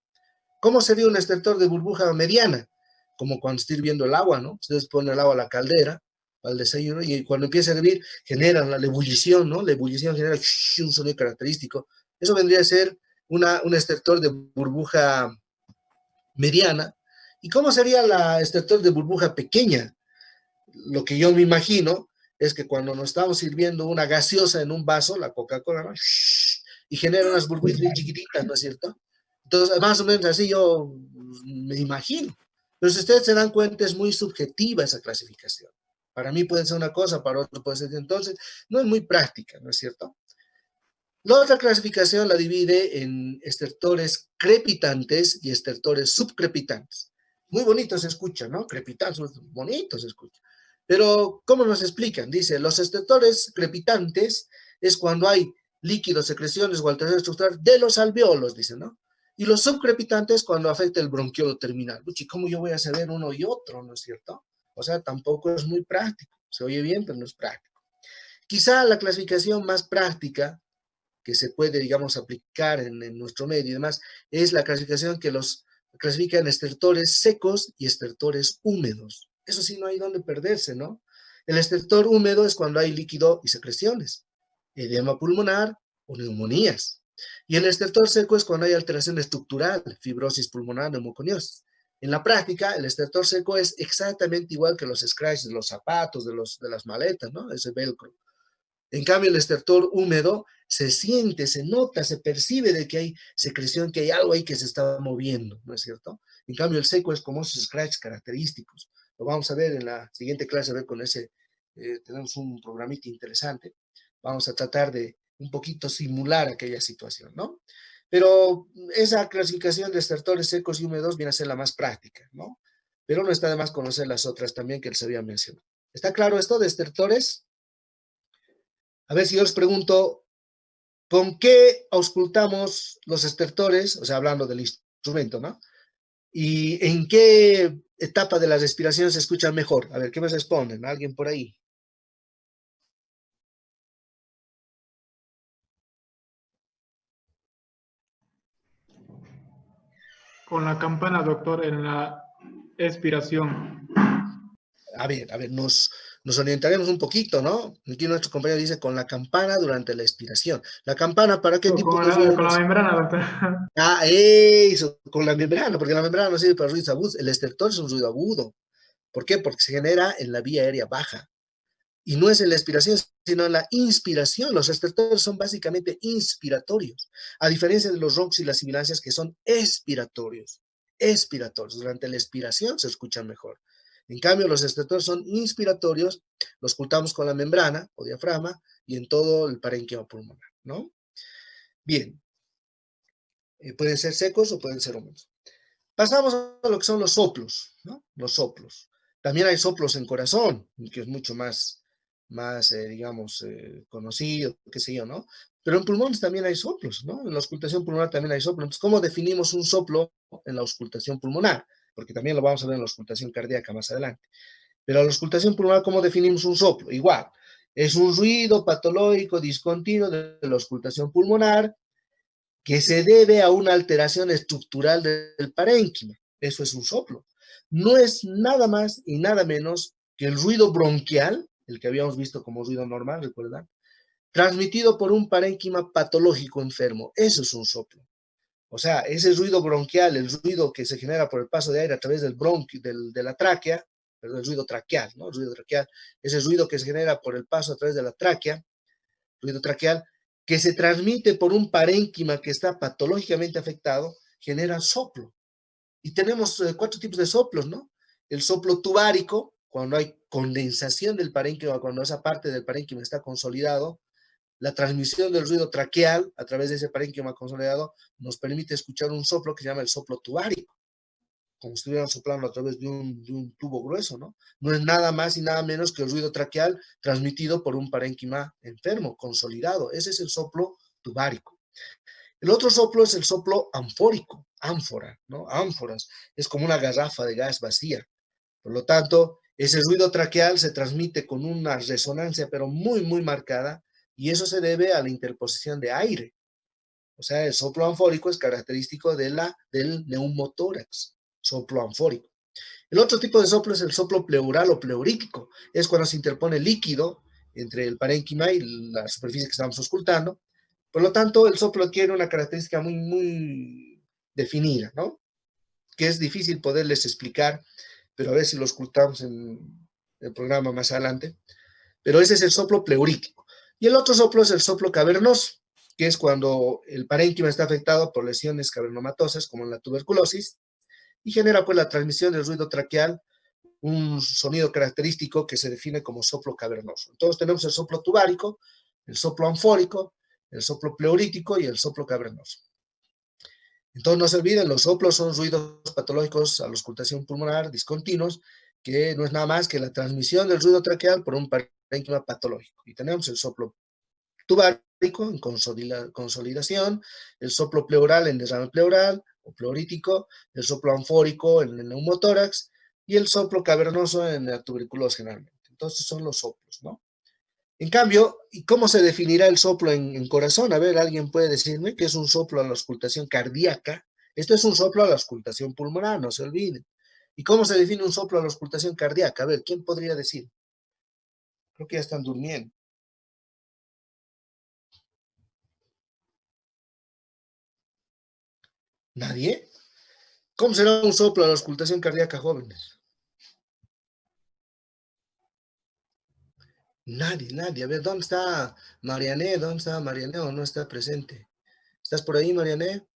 ¿Cómo sería un estertor de burbuja mediana? Como cuando está hirviendo el agua, ¿no? Ustedes ponen el agua a la caldera, al desayuno, y cuando empieza a hervir, generan la ebullición, ¿no? La ebullición genera un sonido característico. Eso vendría a ser un estertor de burbuja mediana. ¿Y cómo sería la estertor de burbuja pequeña? Lo que yo me imagino es que cuando nos estamos sirviendo una gaseosa en un vaso, la Coca-Cola, ¿no? Y genera unas burbujas bien chiquititas, ¿no es cierto? Entonces, más o menos así yo me imagino. Pero si ustedes se dan cuenta, es muy subjetiva esa clasificación. Para mí puede ser una cosa, para otro puede ser. Entonces, no es muy práctica, ¿no es cierto? La otra clasificación la divide en estertores crepitantes y estertores subcrepitantes. Muy bonito se escucha, ¿no? Crepitantes, bonito se escucha. Pero, ¿cómo nos explican? Dice, los estertores crepitantes es cuando hay líquidos, secreciones o alteración estructural de los alveolos, dice, ¿no? Y los subcrepitantes cuando afecta el bronquiolo terminal. Uy, ¿cómo yo voy a saber uno y otro, no es cierto? O sea, tampoco es muy práctico. Se oye bien, pero no es práctico. Quizá la clasificación más práctica que se puede, digamos, aplicar en nuestro medio y demás, es la clasificación que los clasifica en estertores secos y estertores húmedos. Eso sí, no hay donde perderse, ¿no? El estertor húmedo es cuando hay líquido y secreciones, edema pulmonar o neumonías. Y el estertor seco es cuando hay alteración estructural, fibrosis pulmonar, neumoconiosis. En la práctica, el estertor seco es exactamente igual que los scratches de los zapatos, de las maletas, ¿no? Ese velcro. En cambio, el estertor húmedo se siente, se nota, se percibe de que hay secreción, que hay algo ahí que se está moviendo, ¿no es cierto? En cambio, el seco es como esos scratches característicos. Lo vamos a ver en la siguiente clase, a ver con ese, tenemos un programita interesante. Vamos a tratar de un poquito simular aquella situación, ¿no? Pero esa clasificación de estertores secos y húmedos viene a ser la más práctica, ¿no? Pero no está de más conocer las otras también que les había mencionado. ¿Está claro esto de estertores? A ver si yo les pregunto, ¿con qué auscultamos los estertores? O sea, hablando del instrumento, ¿no? ¿Y en qué etapa de la respiración se escuchan mejor? A ver, ¿qué me responden? ¿Alguien por ahí? Con la campana, doctor, en la expiración. A ver, nos orientaremos un poquito, ¿no? Aquí nuestro compañero dice con la campana durante la expiración. ¿La campana para qué tipo de ruido Con la nos... membrana, doctor. Ah, eso, con la membrana, porque la membrana no sirve para ruidos agudos. El estertor es un ruido agudo. ¿Por qué? Porque se genera en la vía aérea baja. Y no es en la expiración, sino en la inspiración. Los estertores son básicamente inspiratorios, a diferencia de los roncos y las sibilancias que son expiratorios. Expiratorios. Durante la expiración se escuchan mejor. En cambio, los estertores son inspiratorios, los ocultamos con la membrana o diafragma y en todo el parénquima pulmonar, ¿no? Bien, pueden ser secos o pueden ser húmedos. Pasamos a lo que son los soplos, ¿no? Los soplos. También hay soplos en corazón, que es mucho más digamos, conocido, qué sé yo, ¿no? Pero en pulmones también hay soplos, ¿no? En la auscultación pulmonar también hay soplos. Entonces, ¿cómo definimos un soplo en la auscultación pulmonar? Porque también lo vamos a ver en la auscultación cardíaca más adelante. Pero en la auscultación pulmonar, ¿cómo definimos un soplo? Igual, es un ruido patológico discontinuo de la auscultación pulmonar que se debe a una alteración estructural del parénquima. Eso es un soplo. No es nada más y nada menos que el ruido bronquial, el que habíamos visto como ruido normal, ¿recuerdan? Transmitido por un parénquima patológico enfermo. Eso es un soplo. O sea, ese ruido bronquial, el ruido que se genera por el paso de aire a través del bronquio, de la tráquea, perdón, el ruido traqueal, ¿no? El ruido traqueal, ese ruido que se genera por el paso a través de la tráquea, ruido traqueal, que se transmite por un parénquima que está patológicamente afectado, genera soplo. Y tenemos 4 tipos de soplos, ¿no? El soplo tubárico, cuando hay condensación del parénquima, cuando esa parte del parénquima está consolidado, la transmisión del ruido traqueal a través de ese parénquima consolidado nos permite escuchar un soplo que se llama el soplo tubárico, como si estuvieran soplando a través de un tubo grueso, ¿no? No es nada más y nada menos que el ruido traqueal transmitido por un parénquima enfermo, consolidado. Ese es el soplo tubárico. El otro soplo es el soplo anfórico, ánfora, ¿no? Ánforas, es como una garrafa de gas vacía. Por lo tanto, ese ruido traqueal se transmite con una resonancia, pero muy, muy marcada, y eso se debe a la interposición de aire. O sea, el soplo anfórico es característico del neumotórax, soplo anfórico. El otro tipo de soplo es el soplo pleural o pleurítico. Es cuando se interpone líquido entre el parénquima y la superficie que estamos auscultando. Por lo tanto, el soplo tiene una característica muy, muy definida, ¿no? Que es difícil poderles explicar, pero a ver si lo auscultamos en el programa más adelante. Pero ese es el soplo pleurítico. Y el otro soplo es el soplo cavernoso, que es cuando el parénquima está afectado por lesiones cavernomatosas, como en la tuberculosis, y genera pues la transmisión del ruido traqueal, un sonido característico que se define como soplo cavernoso. Entonces tenemos el soplo tubárico, el soplo anfórico, el soplo pleurítico y el soplo cavernoso. Entonces no se olviden, los soplos son ruidos patológicos a la auscultación pulmonar discontinuos, que no es nada más que la transmisión del ruido traqueal por un parénquima patológico. Y tenemos el soplo tubárico en consolidación, el soplo pleural en derrame pleural o pleurítico, el soplo anfórico en el neumotórax y el soplo cavernoso en la tuberculosis generalmente. Entonces son los soplos, ¿no? En cambio, ¿y cómo se definirá el soplo en corazón? A ver, ¿alguien puede decirme qué es un soplo a la auscultación cardíaca? Esto es un soplo a la auscultación pulmonar, no se olviden. ¿Y cómo se define un soplo a la auscultación cardíaca? A ver, ¿quién podría decir? Creo que ya están durmiendo. ¿Nadie? ¿Cómo será un soplo a la auscultación cardíaca, jóvenes? Nadie. A ver, ¿dónde está Mariané? ¿Dónde está Mariané o no está presente? ¿Estás por ahí, Mariané?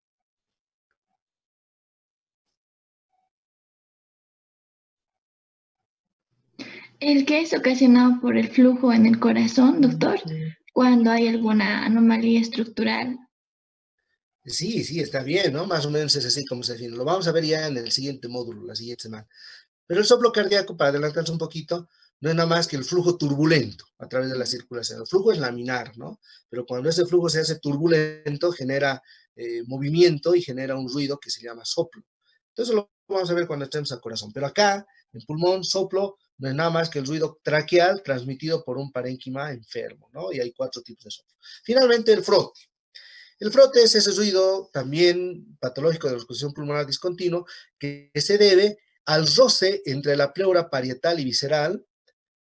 El que es ocasionado por el flujo en el corazón, doctor, cuando hay alguna anomalía estructural. Sí, está bien, ¿no? Más o menos es así como se define. Lo vamos a ver ya en el siguiente módulo, la siguiente semana. Pero el soplo cardíaco, para adelantarse un poquito, no es nada más que el flujo turbulento a través de la circulación. El flujo es laminar, ¿no? Pero cuando ese flujo se hace turbulento, genera movimiento y genera un ruido que se llama soplo. Entonces lo vamos a ver cuando estemos al corazón. Pero acá, en pulmón, soplo no es nada más que el ruido traqueal transmitido por un parénquima enfermo, ¿no? Y hay 4 tipos de soplo. Finalmente, el frote. El frote es ese ruido también patológico de la auscultación pulmonar discontinuo que se debe al roce entre la pleura parietal y visceral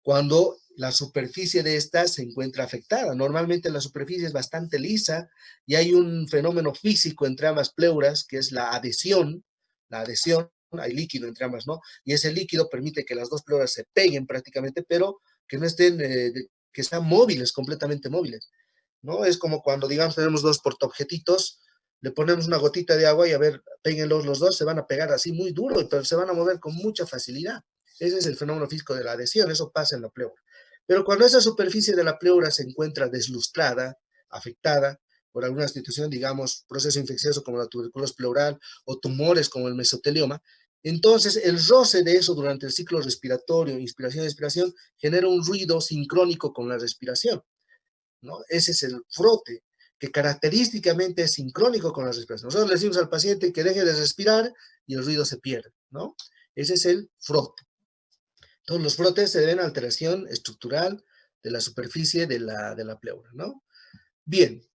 cuando la superficie de esta se encuentra afectada. Normalmente la superficie es bastante lisa y hay un fenómeno físico entre ambas pleuras que es la adhesión, hay líquido entre ambas, ¿no? Y ese líquido permite que las dos pleuras se peguen prácticamente, pero que no estén, que sean móviles, completamente móviles. ¿No? Es como cuando, digamos, tenemos 2 portaobjetitos, le ponemos una gotita de agua y a ver, péguenlos los dos, se van a pegar así muy duro, pero se van a mover con mucha facilidad. Ese es el fenómeno físico de la adhesión, eso pasa en la pleura. Pero cuando esa superficie de la pleura se encuentra deslustrada, afectada por alguna institución, digamos, proceso infeccioso como la tuberculosis pleural o tumores como el mesotelioma, entonces el roce de eso durante el ciclo respiratorio, inspiración y expiración, genera un ruido sincrónico con la respiración. ¿No? Ese es el frote, que característicamente es sincrónico con la respiración. Nosotros le decimos al paciente que deje de respirar y el ruido se pierde, ¿no? Ese es el frote. Entonces, los frotes se deben a alteración estructural de la superficie de la pleura, ¿no? Bien.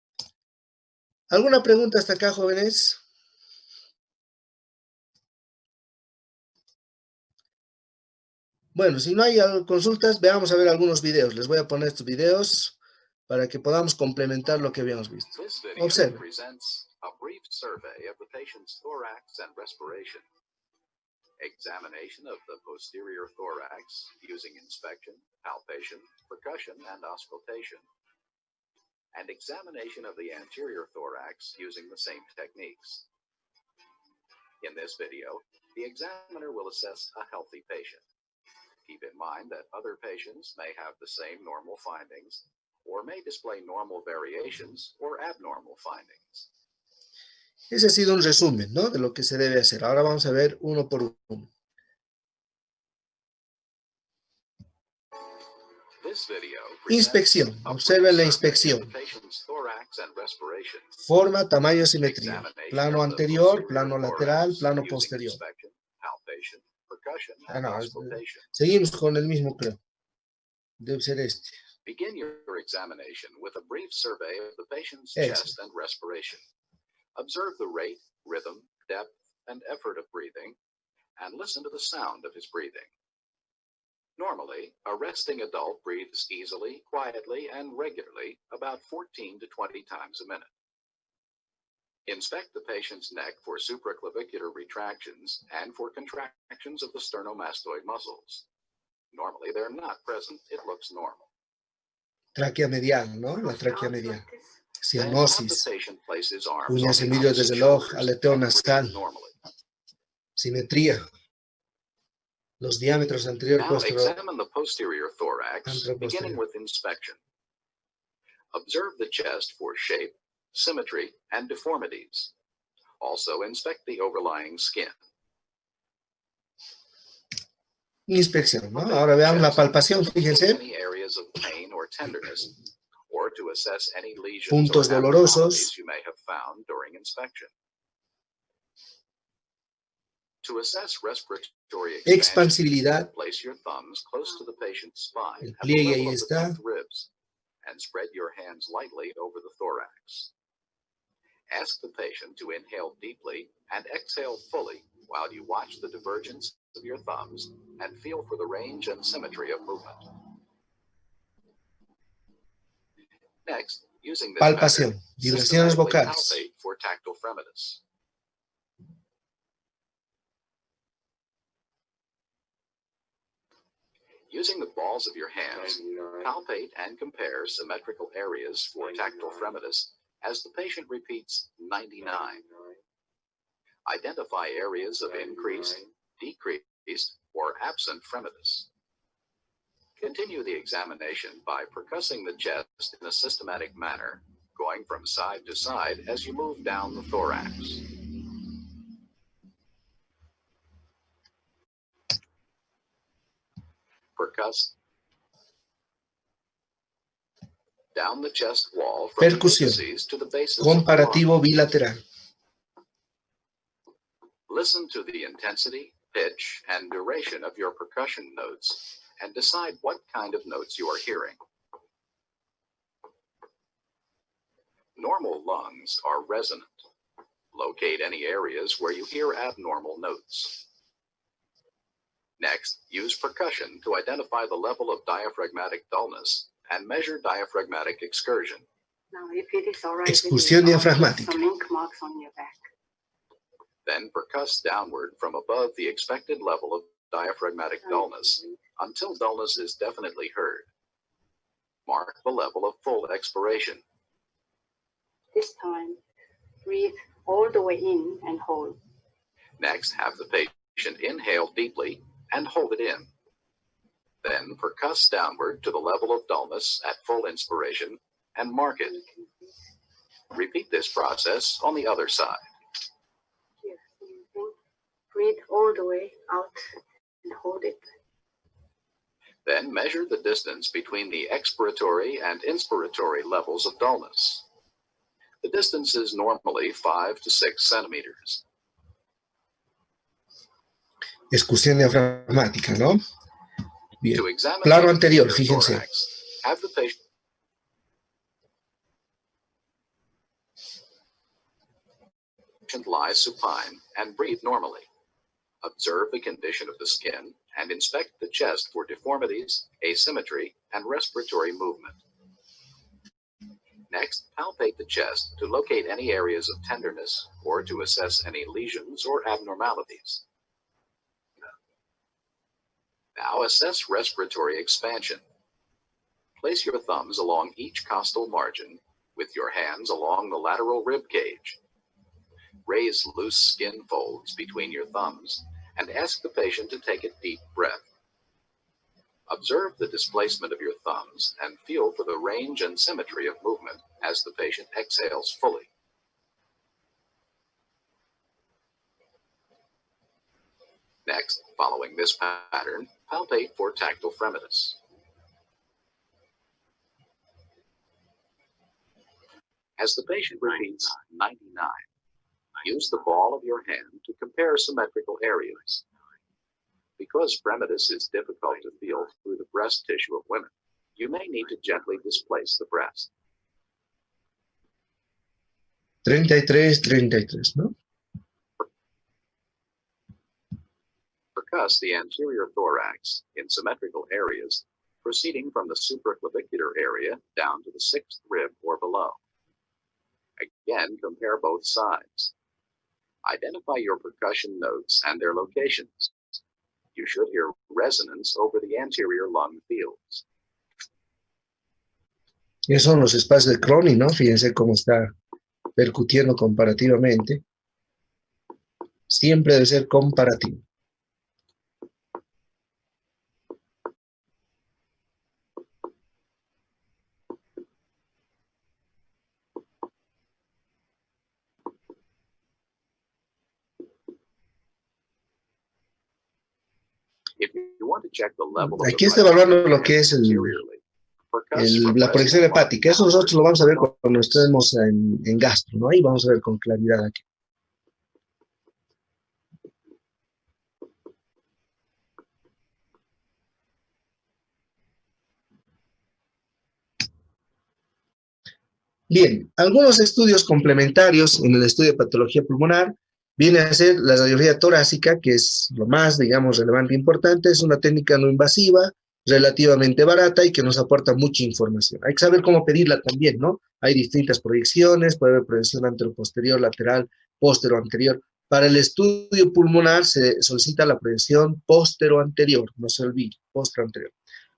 ¿Alguna pregunta hasta acá, jóvenes? Bueno, si no hay consultas, veamos a ver algunos videos. Les voy a poner estos videos para que podamos complementar lo que habíamos visto. Observen. Examination of the posterior thorax using inspection, palpation, percussion, and auscultation. And examination of the anterior thorax using the same techniques. In this video, the examiner will assess a healthy patient. Keep in mind that other patients may have the same normal findings or may display normal variations or abnormal findings. Ese ha sido un resumen, ¿no?, de lo que se debe hacer. Ahora vamos a ver uno por uno. Inspección. Observen la inspección. Forma, tamaño, simetría. Plano anterior, plano lateral, plano posterior. Seguimos con el mismo, creo. Debe ser este. Begin your examination with a brief survey of the patient's chest and respiration. Observe the rate, rhythm, depth, and effort of breathing, and listen to the sound of his breathing. Normally, a resting adult breathes easily, quietly, and regularly about 14 to 20 times a minute. Inspect the patient's neck for supraclavicular retractions and for contractions of the sternomastoid muscles. Normally, they're not present. It looks normal. Tráquea medial, ¿no? La tráquea medial. Cianosis. Uñas y vidrios del reloj, aleteo nasal. Simetría. Los diámetros anterior y Now posterior. examine the posterior thorax, beginning with inspection. Observe the chest for shape, symmetry, and deformities. Also inspect the overlying skin. Inspección, ¿no? Ahora veamos la palpación, fíjense. Any areas of pain or tenderness, or to assess any lesions Puntos or dolorosos. abnormalities you may have found during inspection. To assess respiratory Expansibilidad. place your thumbs close to the patient's spine El at the pliegue, level ahí of the está. 10th ribs, and spread your hands lightly over the thorax. Ask the patient to inhale deeply and exhale fully while you watch the divergence of your thumbs and feel for the range and symmetry of movement. Next, using this Palpación. method, Vibraciones systematically vocales. palpate for tactile fremitus. Using the balls of your hands, palpate and compare symmetrical areas for tactile fremitus as the patient repeats 99. Identify areas of increased, decreased, or absent fremitus. Continue the examination by percussing the chest in a systematic manner, going from side to side as you move down the thorax. Percuss down the chest wall from the Percusión. apices to the bases of the Comparativo lung. bilateral. Listen to the intensity, pitch, and duration of your percussion notes and decide what kind of notes you are hearing. Normal lungs are resonant. Locate any areas where you hear abnormal notes. Next, use percussion to identify the level of diaphragmatic dullness and measure diaphragmatic excursion. Now, if it is all right, Excursión diafragmática. some ink marks on your back. Then percuss downward from above the expected level of diaphragmatic dullness until dullness is definitely heard. Mark the level of full expiration. This time, breathe all the way in and hold. Next, have the patient inhale deeply and hold it in. Then percuss downward to the level of dullness at full inspiration and mark it. Repeat this process on the other side. Here, same thing. Breathe all the way out and hold it. Then measure the distance between the expiratory and inspiratory levels of dullness. The distance is normally 5 to 6 centimeters. Excursión diafragmática, ¿no? Bien. To examine Plano the anterior, anterior fíjense. thorax, have the patient lie supine and breathe normally. Observe the condition of the skin and inspect the chest for deformities, asymmetry, and respiratory movement. Next, palpate the chest to locate any areas of tenderness or to assess any lesions or abnormalities. Now assess respiratory expansion. Place your thumbs along each costal margin with your hands along the lateral rib cage. Raise loose skin folds between your thumbs and ask the patient to take a deep breath. Observe the displacement of your thumbs and feel for the range and symmetry of movement as the patient exhales fully. Next, following this pattern, palpate for tactile fremitus. As the patient repeats 99, use the ball of your hand to compare symmetrical areas. Because fremitus is difficult to feel through the breast tissue of women, you may need to gently displace the breast. 33, ¿no? Percuss the anterior thorax in symmetrical areas, proceeding from the supraclavicular area down to the 6th rib or below. Again, compare both sides. Identify your percussion notes and their locations. You should hear resonance over the anterior lung fields. Esos son los espacios de Croni, ¿no? Fíjense cómo está percutiendo comparativamente. Siempre debe ser comparativo. Aquí está evaluando lo que es la proyección hepática. Eso nosotros lo vamos a ver cuando estemos en gastro, ¿no? Ahí vamos a ver con claridad aquí. Bien, algunos estudios complementarios en el estudio de patología pulmonar viene a ser la radiografía torácica, que es lo más, digamos, relevante e importante. Es una técnica no invasiva, relativamente barata y que nos aporta mucha información. Hay que saber cómo pedirla también, ¿no? Hay distintas proyecciones, puede haber proyección anteroposterior, lateral, postero-anterior. Para el estudio pulmonar se solicita la proyección postero-anterior, no se olvide, postero-anterior.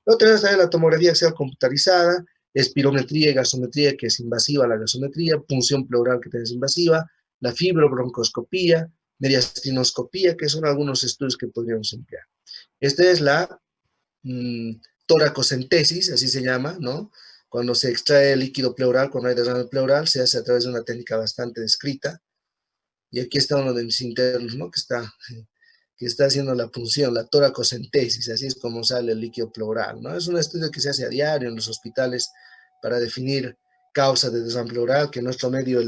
Luego tenemos también la tomografía axial computarizada, espirometría y gasometría, que es invasiva la gasometría, punción pleural, que también es invasiva, la fibrobroncoscopía, mediastinoscopía, que son algunos estudios que podríamos emplear. Esta es la toracocentesis, así se llama, ¿no? Cuando se extrae el líquido pleural, cuando hay derrame pleural, se hace a través de una técnica bastante descrita. Y aquí está uno de mis internos, ¿no? Que está haciendo la punción, la toracocentesis, así es como sale el líquido pleural, ¿no? Es un estudio que se hace a diario en los hospitales para definir causas de derrame pleural, que en nuestro medio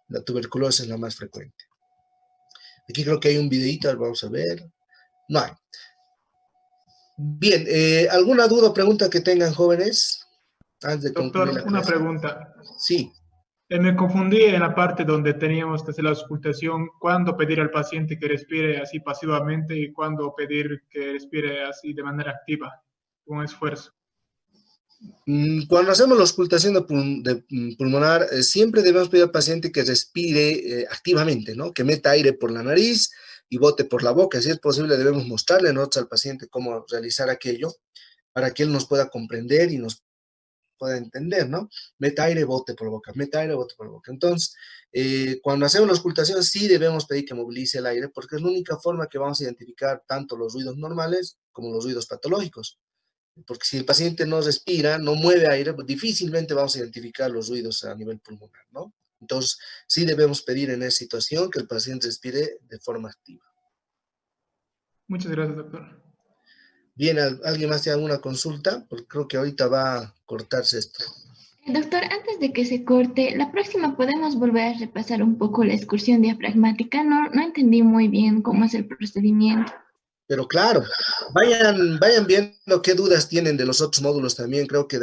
la tuberculosis es la más frecuente. Aquí creo que hay un videíto, vamos a ver. No hay. Bien, ¿alguna duda o pregunta que tengan, jóvenes? Antes de Doctor, concluir la una clase. pregunta. Sí. Me confundí en la parte donde teníamos que hacer la auscultación, cuándo pedir al paciente que respire así pasivamente y cuándo pedir que respire así de manera activa, con esfuerzo. Cuando hacemos la auscultación de pulmonar, siempre debemos pedir al paciente que respire activamente, ¿no? Que meta aire por la nariz y bote por la boca. Si es posible, debemos mostrarle nosotros al paciente cómo realizar aquello para que él nos pueda comprender y nos pueda entender, ¿no? Meta aire, bote por la boca, meta aire, bote por la boca. Entonces, cuando hacemos la auscultación, sí debemos pedir que movilice el aire, porque es la única forma que vamos a identificar tanto los ruidos normales como los ruidos patológicos. Porque si el paciente no respira, no mueve aire, pues difícilmente vamos a identificar los ruidos a nivel pulmonar, ¿no? Entonces, sí debemos pedir en esa situación que el paciente respire de forma activa. Muchas gracias, doctor. Bien, ¿alguien más tiene alguna consulta? Porque creo que ahorita va a cortarse esto. Doctor, antes de que se corte, la próxima podemos volver a repasar un poco la excursión diafragmática. No entendí muy bien cómo es el procedimiento. Pero claro, vayan viendo qué dudas tienen de los otros módulos también. Creo que